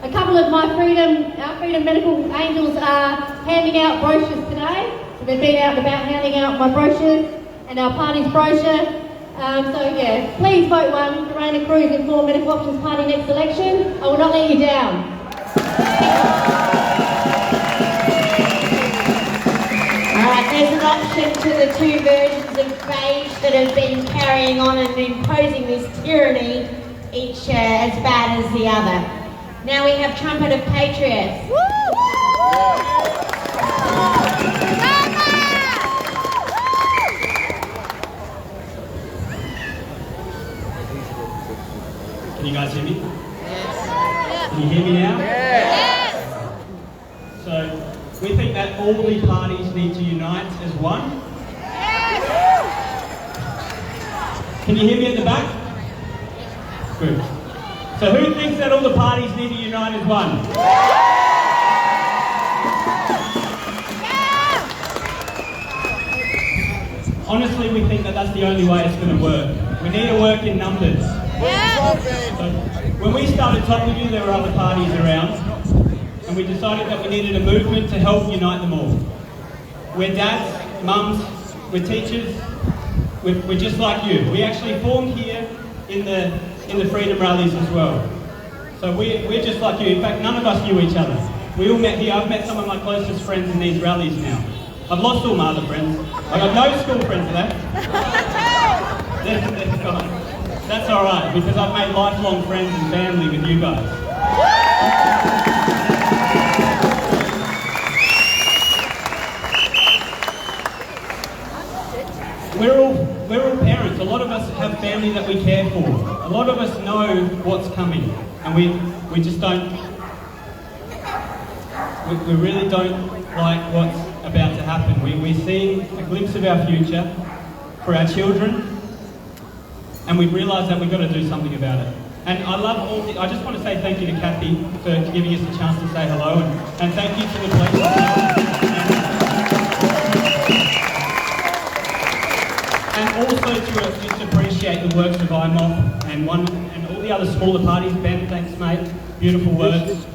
A couple of our Freedom Medical Angels are handing out brochures today. So they've been out and about handing out my brochures and our party's brochure. Please vote one for Raina Cruz Informed Medical Options Party next election. I will not let you down. Alright, there's an option to the two versions of beige that have been carrying on and imposing this tyranny, each as bad as the other. Now we have Trumpet of Patriots. Can you guys hear me? Yes. Can you hear me now? Yes. So, we think that all the parties need to unite as one. Yes. Can you hear me at the back? Good. So who thinks that all the parties need to unite as one? honestly, we think that that's the only way it's going to work. We need to work in numbers. So when we started Top With You, there were other parties around, and we decided that we needed a movement to help unite them all. We're dads, mums, we're teachers, we're just like you. We actually formed here in the freedom rallies as well. So we're just like you. In fact, none of us knew each other. We all met here. I've met some of my closest friends in these rallies now. I've lost all my other friends. I've got no school friends left. They're gone. That's all right, because I've made lifelong friends and family with you guys. We're all parents. A lot of us have family that we care for. A lot of us know what's coming, and we just don't. We really don't like what's about to happen. We're seeing a glimpse of our future for our children, and we've realised that we've got to do something about it. And I just want to say thank you to Kathy for giving us a chance to say hello, and thank you to the police. And also to just appreciate the works of IMOP and all the other smaller parties. Ben, thanks mate, beautiful words.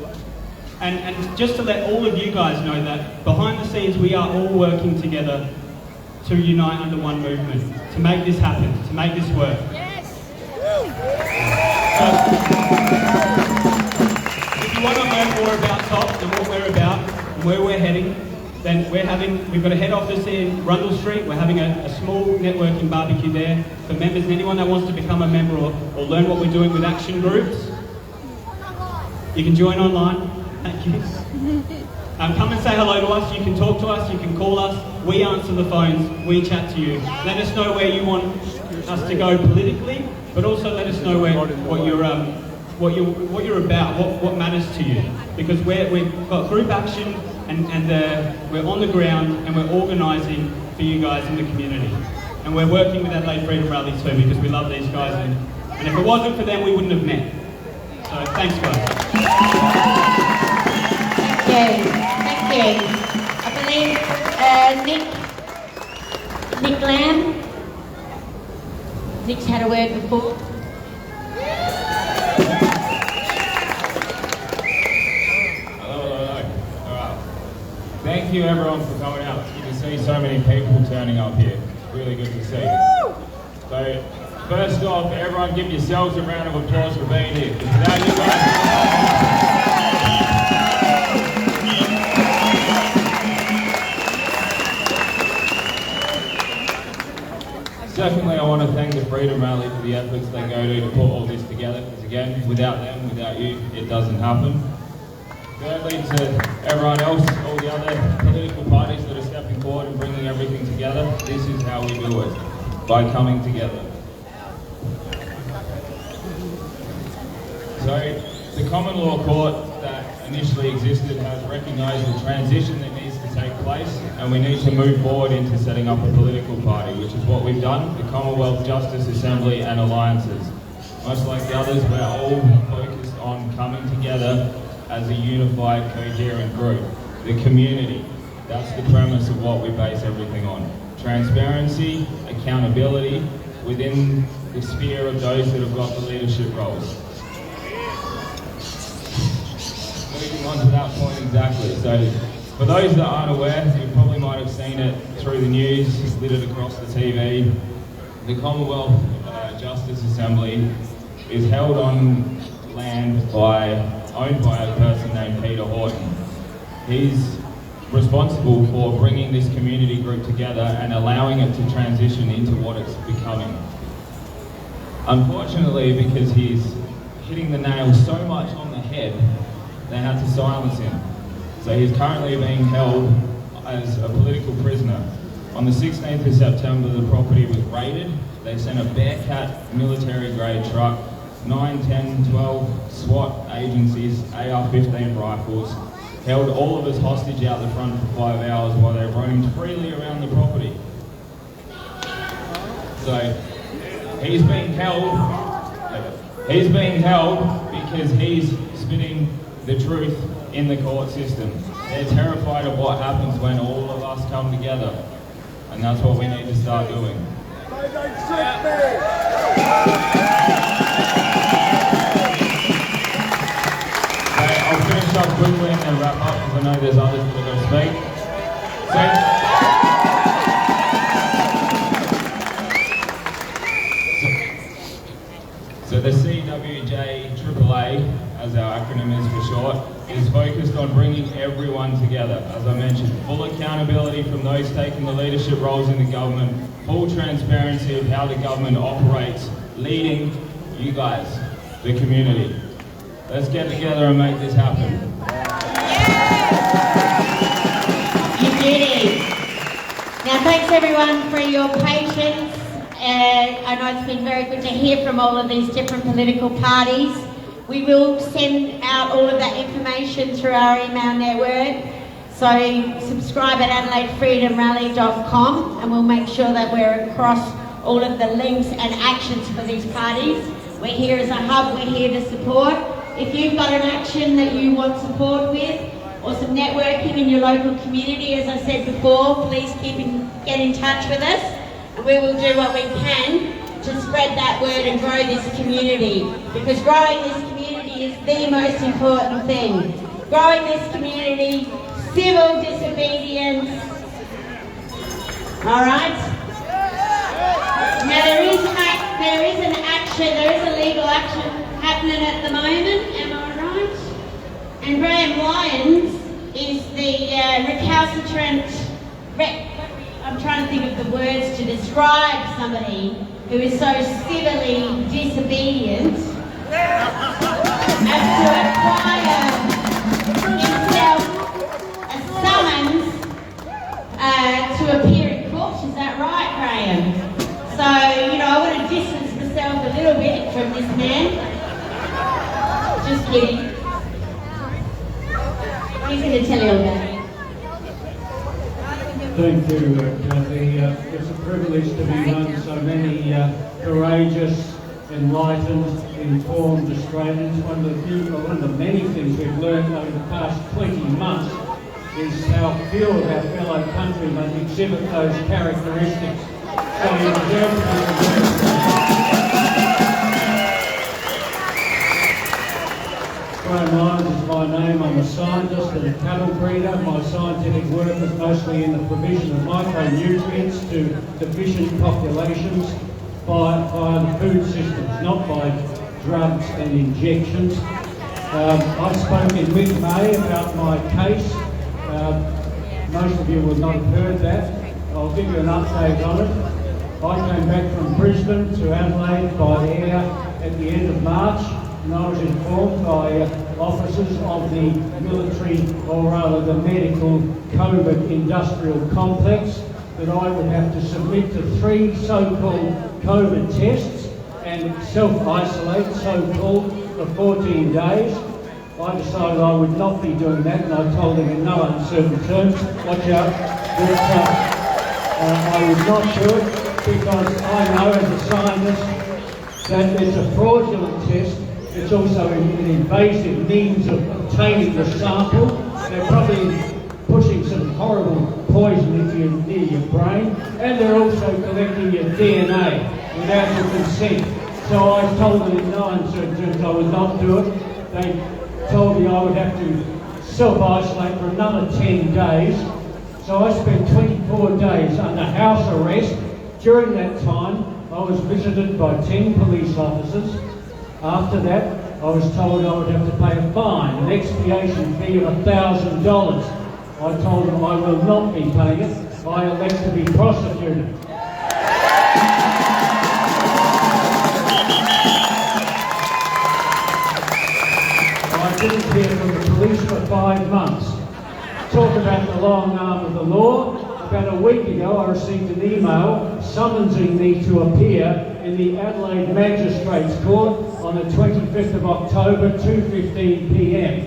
And just to let all of you guys know that behind the scenes we are all working together to unite under one movement, to make this happen, to make this work. Yes. If you want to know more about TOP and what we're about and where we're heading, then we've got a head office in Rundle Street. We're having a small networking barbecue there for members and anyone that wants to become a member or learn what we're doing with action groups. You can join online. Thank you. Come and say hello to us. You can talk to us. You can call us. We answer the phones. We chat to you. Let us know where you want us to go politically, but also let us know what you're about, what matters to you. Because we've got group action and we're on the ground and we're organising for you guys in the community. And we're working with Adelaide Freedom Rally too because we love these guys and if it wasn't for them we wouldn't have met. So thanks guys. Thank you. I believe Nick Lamb. Nick's had a word before. Hello. All right. Thank you everyone for coming out. It's good to see so many people turning up here. It's really good to see. So first off, everyone give yourselves a round of applause for being here. Without you guys. Secondly, I want to thank the Freedom Rally for the efforts they go to put all this together, because again, without them, without you, it doesn't happen. Thirdly, to everyone else, all the other political parties that are stepping forward and bringing everything together, this is how we do it, by coming together. So, the common law court that initially existed has recognised the transition that needs to take place, and we need to move forward into setting up a political party, which is what we've done, the Commonwealth Justice Assembly and Alliances. Much like the others, we're all focused on coming together as a unified, coherent group. The community, that's the premise of what we base everything on. Transparency, accountability within the sphere of those that have got the leadership roles. Moving on to that point exactly. So, for those that aren't aware, you probably might have seen it through the news, littered across the TV. The Commonwealth Justice Assembly is held on land owned by a person named Peter Horton. He's responsible for bringing this community group together and allowing it to transition into what it's becoming. Unfortunately, because he's hitting the nail so much on the head, they had to silence him. So he's currently being held as a political prisoner. On the 16th of September, the property was raided. They sent a Bearcat military-grade truck, 9, 10, 12 SWAT agencies, AR-15 rifles, held all of us hostage out the front for 5 hours while they roamed freely around the property. So he's being held because he's spitting the truth in the court system. They're terrified of what happens when all of us come together. And that's what we need to start doing. I'll finish up quickly and then wrap up because I know there's others that are going to speak. So the CWJ-AAA, as our acronym is for short, is focused on bringing everyone together. As I mentioned, full accountability from those taking the leadership roles in the government, full transparency of how the government operates, leading you guys, the community. Let's get together and make this happen. You did it. Now, thanks everyone for your patience. I know it's been very good to hear from all of these different political parties. We will send out all of that information through our email network. So subscribe at AdelaideFreedomRally.com and we'll make sure that we're across all of the links and actions for these parties. We're here as a hub, we're here to support. If you've got an action that you want support with or some networking in your local community, as I said before, please get in touch with us and we will do what we can to spread that word and grow this community, because growing this community is the most important thing. Growing this community, civil disobedience. All right? Now there is an action, there is a legal action happening at the moment, am I right? And Graham Lyons is the recalcitrant, I'm trying to think of the words to describe somebody who is so civilly disobedient as to acquire himself a summons to appear in court. Is that right, Graham? So, you know, I want to distance myself a little bit from this man. Just kidding. He's going to tell you all about it. Thank you, Kathy. It's a privilege to be among so many courageous, enlightened, informed Australians. One of the many things we've learned over the past 20 months is how few of our fellow countrymen exhibit those characteristics. So you deserve to be Graham Lyons is my name. I'm a scientist and a cattle breeder. My scientific work is mostly in the provision of micronutrients to deficient populations via the food systems, not by drugs and injections. I spoke in mid-May about my case. Most of you will not have heard that. I'll give you an update on it. I came back from Brisbane to Adelaide by air at the end of March. And I was informed by officers of the military, or rather the medical COVID industrial complex, that I would have to submit to 3 so-called COVID tests and self-isolate, so-called, for 14 days. I decided I would not be doing that, and I told them in no uncertain terms, watch out, that I would not do it, because I know as a scientist that it's a fraudulent test. It's also an invasive means of obtaining the sample. They're probably pushing some horrible poison into near your brain, and they're also collecting your DNA without your consent. So I told them in no uncertain terms I would not do it. They told me I would have to self-isolate for another 10 days. So I spent 24 days under house arrest. During that time, I was visited by 10 police officers. After that, I was told I would have to pay a fine, an expiation fee of $1,000. I told them I will not be paying it. I elect to be prosecuted. I didn't hear from the police for 5 months. Talk about the long arm of the law. About a week ago, I received an email summonsing me to appear in the Adelaide Magistrates Court on the 25th of October, 2:15 p.m.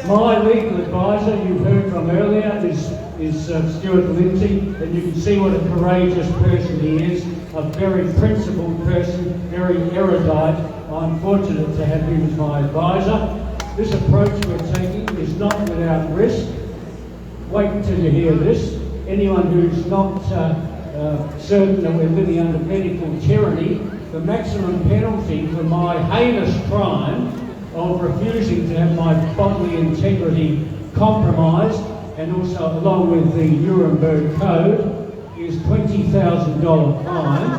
My legal advisor, you've heard from earlier, is Stuart Lindsay, and you can see what a courageous person he is, a very principled person, very erudite. I'm fortunate to have him as my advisor. This approach we're taking is not without risk. wait until you hear this. Anyone who's not certain that we're living under medical tyranny, the maximum penalty for my heinous crime of refusing to have my bodily integrity compromised, and also along with the Nuremberg Code, is $20,000 fine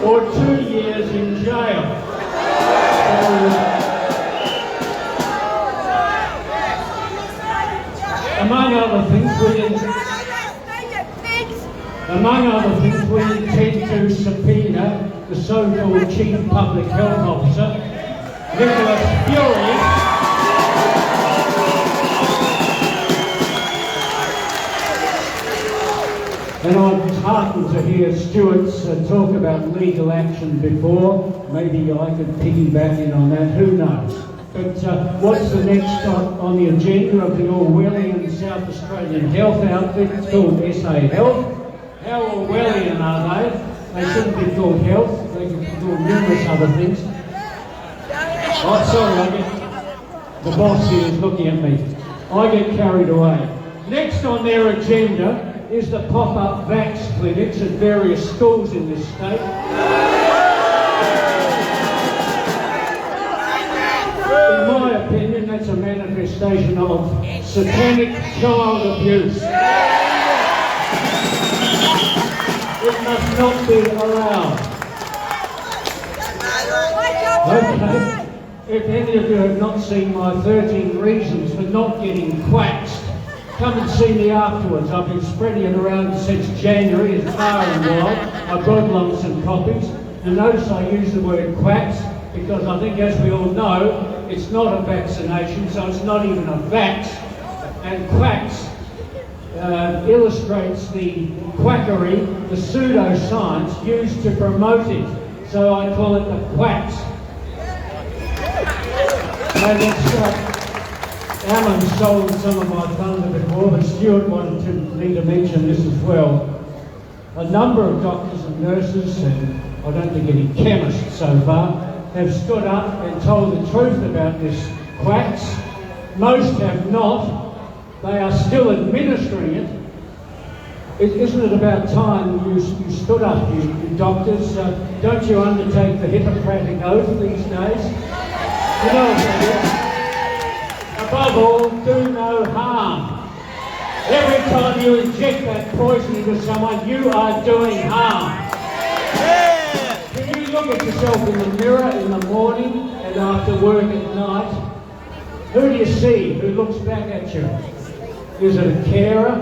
or 2 years in jail. Among other things, we intend to subpoena the so-called Chief Public Health Officer, Nicholas Fury, and I'm heartened to hear Stuart's talk about legal action before. Maybe I could piggyback in on that, who knows. But what's the next on the agenda of the Orwellian South Australian health outfit? It's called SA Health. How Orwellian are they? They shouldn't be called health. They could be called numerous other things. Oh, sorry, the boss here is looking at me. I get carried away. Next on their agenda is the pop-up vax clinics at various schools in this state. In my opinion, that's a manifestation of satanic child abuse. It must not be allowed. Okay. If any of you have not seen my 13 reasons for not getting quaxed, come and see me afterwards. I've been spreading it around since January, as far and wide. I've got along some copies. And notice I use the word quacks because I think, as we all know, it's not a vaccination, so it's not even a vax. And quacks illustrates the quackery, the pseudoscience used to promote it. So I call it the quacks. And it's, Alan sold some of my thunder before, but Stuart wanted me to mention this as well. A number of doctors and nurses, and I don't think any chemists so far, have stood up and told the truth about this quacks. Most have not. They are still administering it. Isn't it about time you stood up, you doctors? Don't you undertake the Hippocratic Oath these days? You know what that is. Above all, do no harm. Every time you inject that poison into someone, you are doing harm. Can you look at yourself in the mirror in the morning and after work at night? Who do you see who looks back at you? Is it a carer,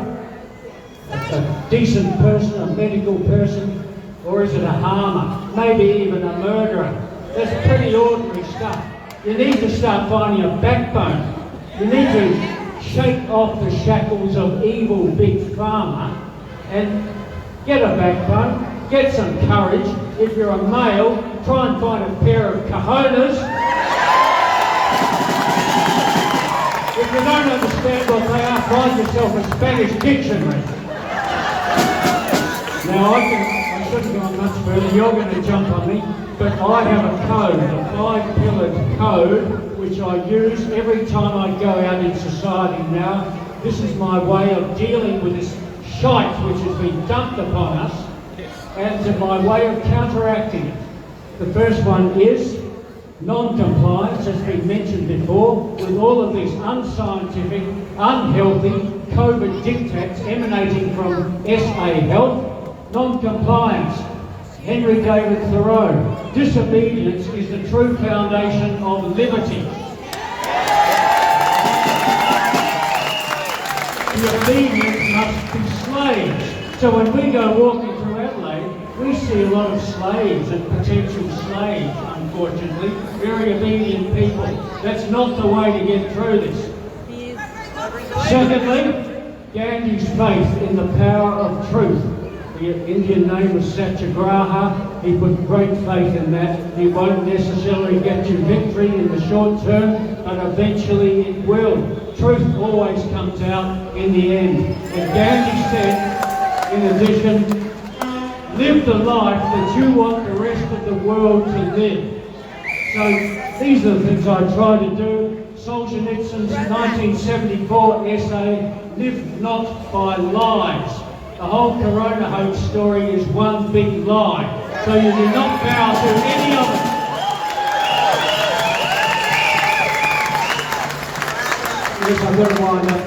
a decent person, a medical person, or is it a harmer? Maybe even a murderer? That's pretty ordinary stuff. You need to start finding a backbone. You need to shake off the shackles of evil big pharma and get a backbone, get some courage. If you're a male, try and find a pair of cojones. If you don't understand what they are, find yourself a Spanish dictionary. Now I shouldn't go on much further, you're going to jump on me, but I have a code, a 5-pillared code, which I use every time I go out in society now. This is my way of dealing with this shite which has been dumped upon us, and my way of counteracting it. The first one is non-compliance, as been mentioned before, with all of these unscientific, unhealthy COVID diktats emanating from SA Health. Non-compliance. Henry David Thoreau. Disobedience is the true foundation of liberty. The obedient must be slaves. So when we go walking through Adelaide, we see a lot of slaves and potential slaves, unfortunately, very obedient people. That's not the way to get through this. Secondly, Gandhi's faith in the power of truth. The Indian name was Satyagraha. He put great faith in that. He won't necessarily get you victory in the short term, but eventually it will. Truth always comes out in the end. And Gandhi said, in addition, live the life that you want the rest of the world to live. So these are the things I try to do. Solzhenitsyn's 1974 essay, Live Not by Lies. The whole corona hoax story is one big lie. So you do not bow to any of it. Yes, I've got to wind up.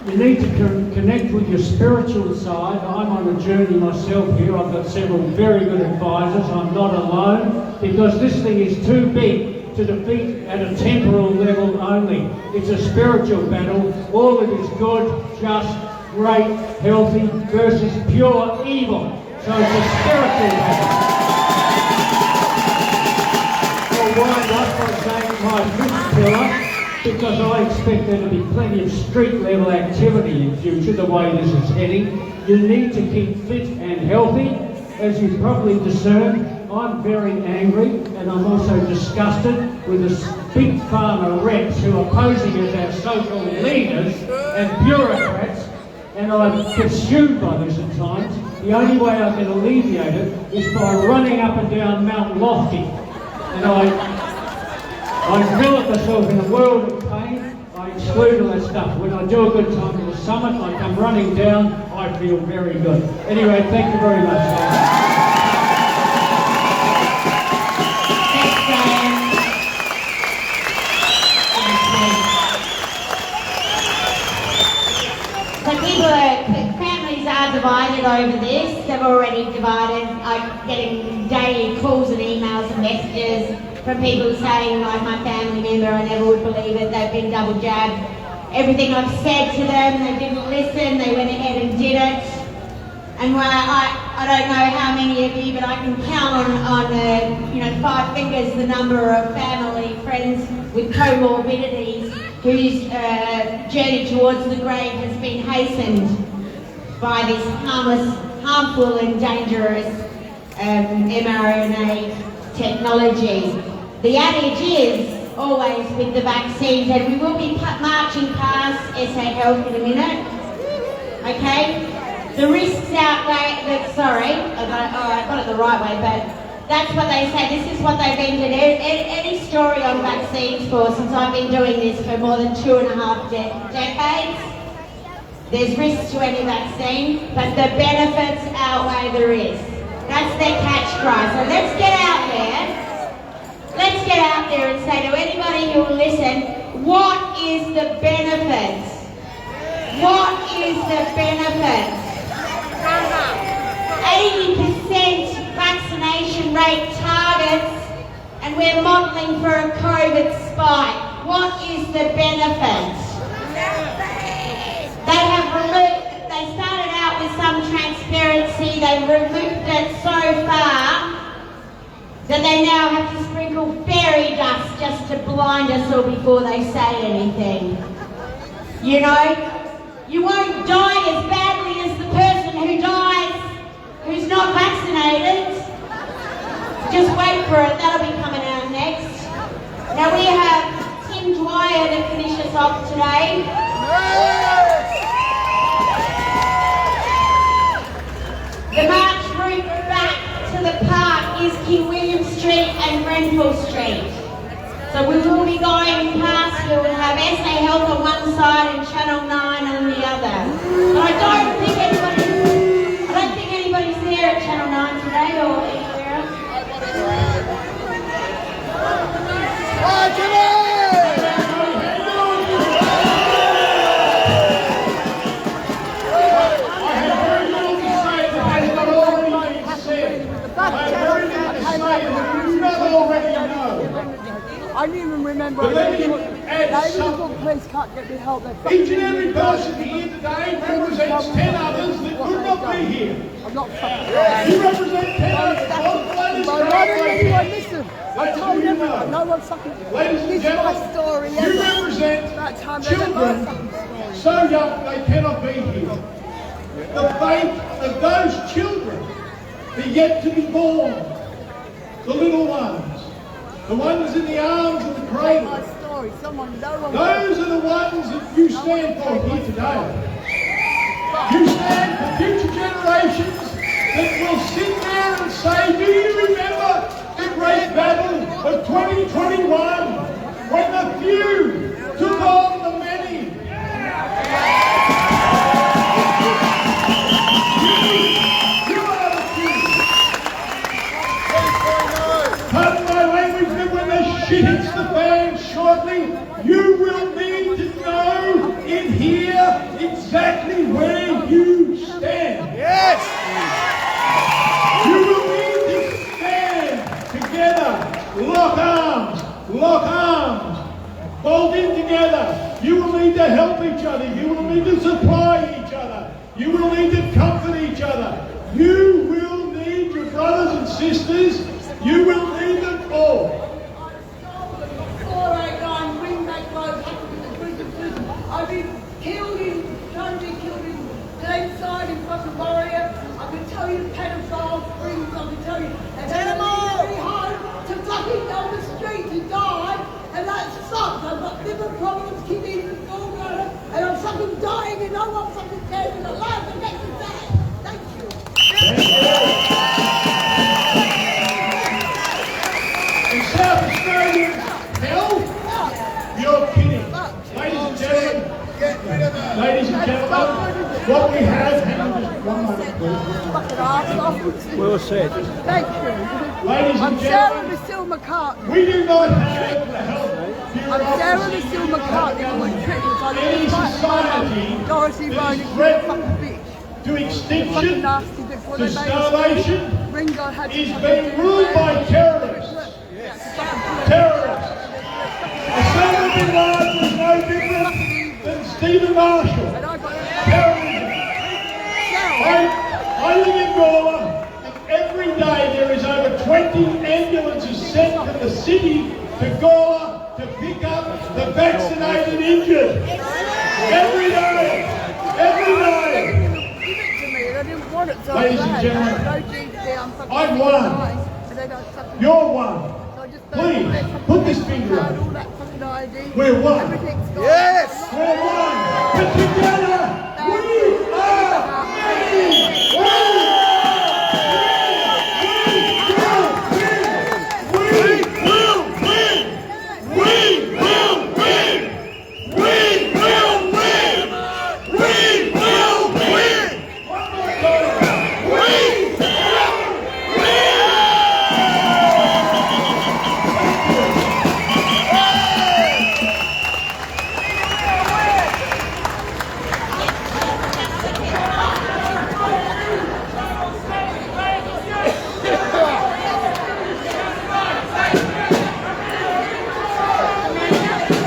You need to connect with your spiritual side. I'm on a journey myself here. I've got several very good advisors. I'm not alone because this thing is too big to defeat at a temporal level only. It's a spiritual battle. All that is good, just, great, healthy versus pure evil. So it's a spiritual battle. I'll wind up by saying my fifth pillar, because I expect there to be plenty of street level activity in future, the way this is heading. You need to keep fit and healthy. As you've probably discerned, I'm very angry and I'm also disgusted with the big pharma reps who are posing as our social leaders and bureaucrats, and I'm consumed by this at times. The only way I can alleviate it is by running up and down Mount Lofty. And I envelop myself in a world of pain. I exclude all that stuff. When I do a good time at the summit, I come running down, I feel very good. Anyway, thank you very much. Thanks, Graham. So families are divided over this. They've already divided. I'm getting daily calls and emails and messages from people saying, like my family member, I never would believe it, they've been double jabbed. Everything I've said to them, they didn't listen, they went ahead and did it. And I don't know how many of you, but I can count on 5 fingers the number of family, friends with comorbidities whose journey towards the grave has been hastened by this harmful and dangerous mRNA technology. The adage is always with the vaccines, and we will be marching past SA Health in a minute, okay? The risks outweigh, I got it the right way, but that's what they say. This is what they've entered any story on vaccines for since I've been doing this for more than 2.5 decades. There's risks to any vaccine, but the benefits outweigh the risks. That's their catchphrase. So let's get out there. Let's get out there and say to anybody who will listen, what is the benefit? What is the benefit? 80% vaccination rate targets, and we're modelling for a COVID spike. What is the benefit? They started out with some transparency, they've removed it so far that they now have to sprinkle fairy dust just to blind us all before they say anything. You know, you won't die as badly as the person who dies who's not vaccinated. Just wait for it, that'll be coming out next. Now we have Tim Dwyer to finish us off today. The march route back to the park is King William Street and Grenfell Street. So we will be going past, we will have SA Health on one side and Channel 9 on the other. But I don't think anybody's there at Channel 9 today or anywhere else. I didn't even remember. Police can't get me help. Each and every person here today represents 10 others that could not be here. I'm not fucking. You represent 10 others. Why didn't anyone listen? I told everyone. No one fucking. Ladies and gentlemen, my story. you represent children so young they cannot be here. The fate of those children are yet to be born. The little ones. The ones in the arms of the cradle. My story. Those are the ones that you stand for here today. You stand for future generations that will sit there and say, do you remember the great battle of 2021 when the few shit hits the fan shortly, you will need to know in here exactly where you stand. Yes! You will need to stand together, lock arms, bolt in together. You will need to help each other. You will need to supply each other. You will need to comfort each other. You will need your brothers and sisters. You will need them all. 489 Wingate Road, prison. I've been killed trying to be killed in Glenside in front of Warrior. I can tell you pedophiles, springs, I can tell you. And then I'm very hard to fucking down the street to die, and that sucks. I've got liver problems, kidneys and gallbladder, and I'm fucking dying and no one fucking cares in the life that makes me sad. Thank you. In South Australian hell? You're kidding. Ladies and gentlemen, what we have, hang on just one moment, please. Well said. Thank you. Ladies and I'm Sarah gentlemen, Lucille McCartney. we do not have the health I'm Sarah Lucille McCartney. I'm on treatment. I any live right society Dorothy that Road is in threatened fucking bitch. to Fucking extinction, nasty before to they made us starvation, Ringo had to is fucking being do ruled that. by terrorists. Terrorists. Osama bin Laden was no different than Stephen Marshall. And I got Terrorism. I live in Gawler, and every day there is over 20 ambulances sent to the city to Gawler to pick up the vaccinated injured. Every day. Every day. Give it to me, and I didn't want it, so Ladies and gentlemen, I've won. You're one. Please, put this finger up. We're one. Everything's gone. Yes! We're one. But together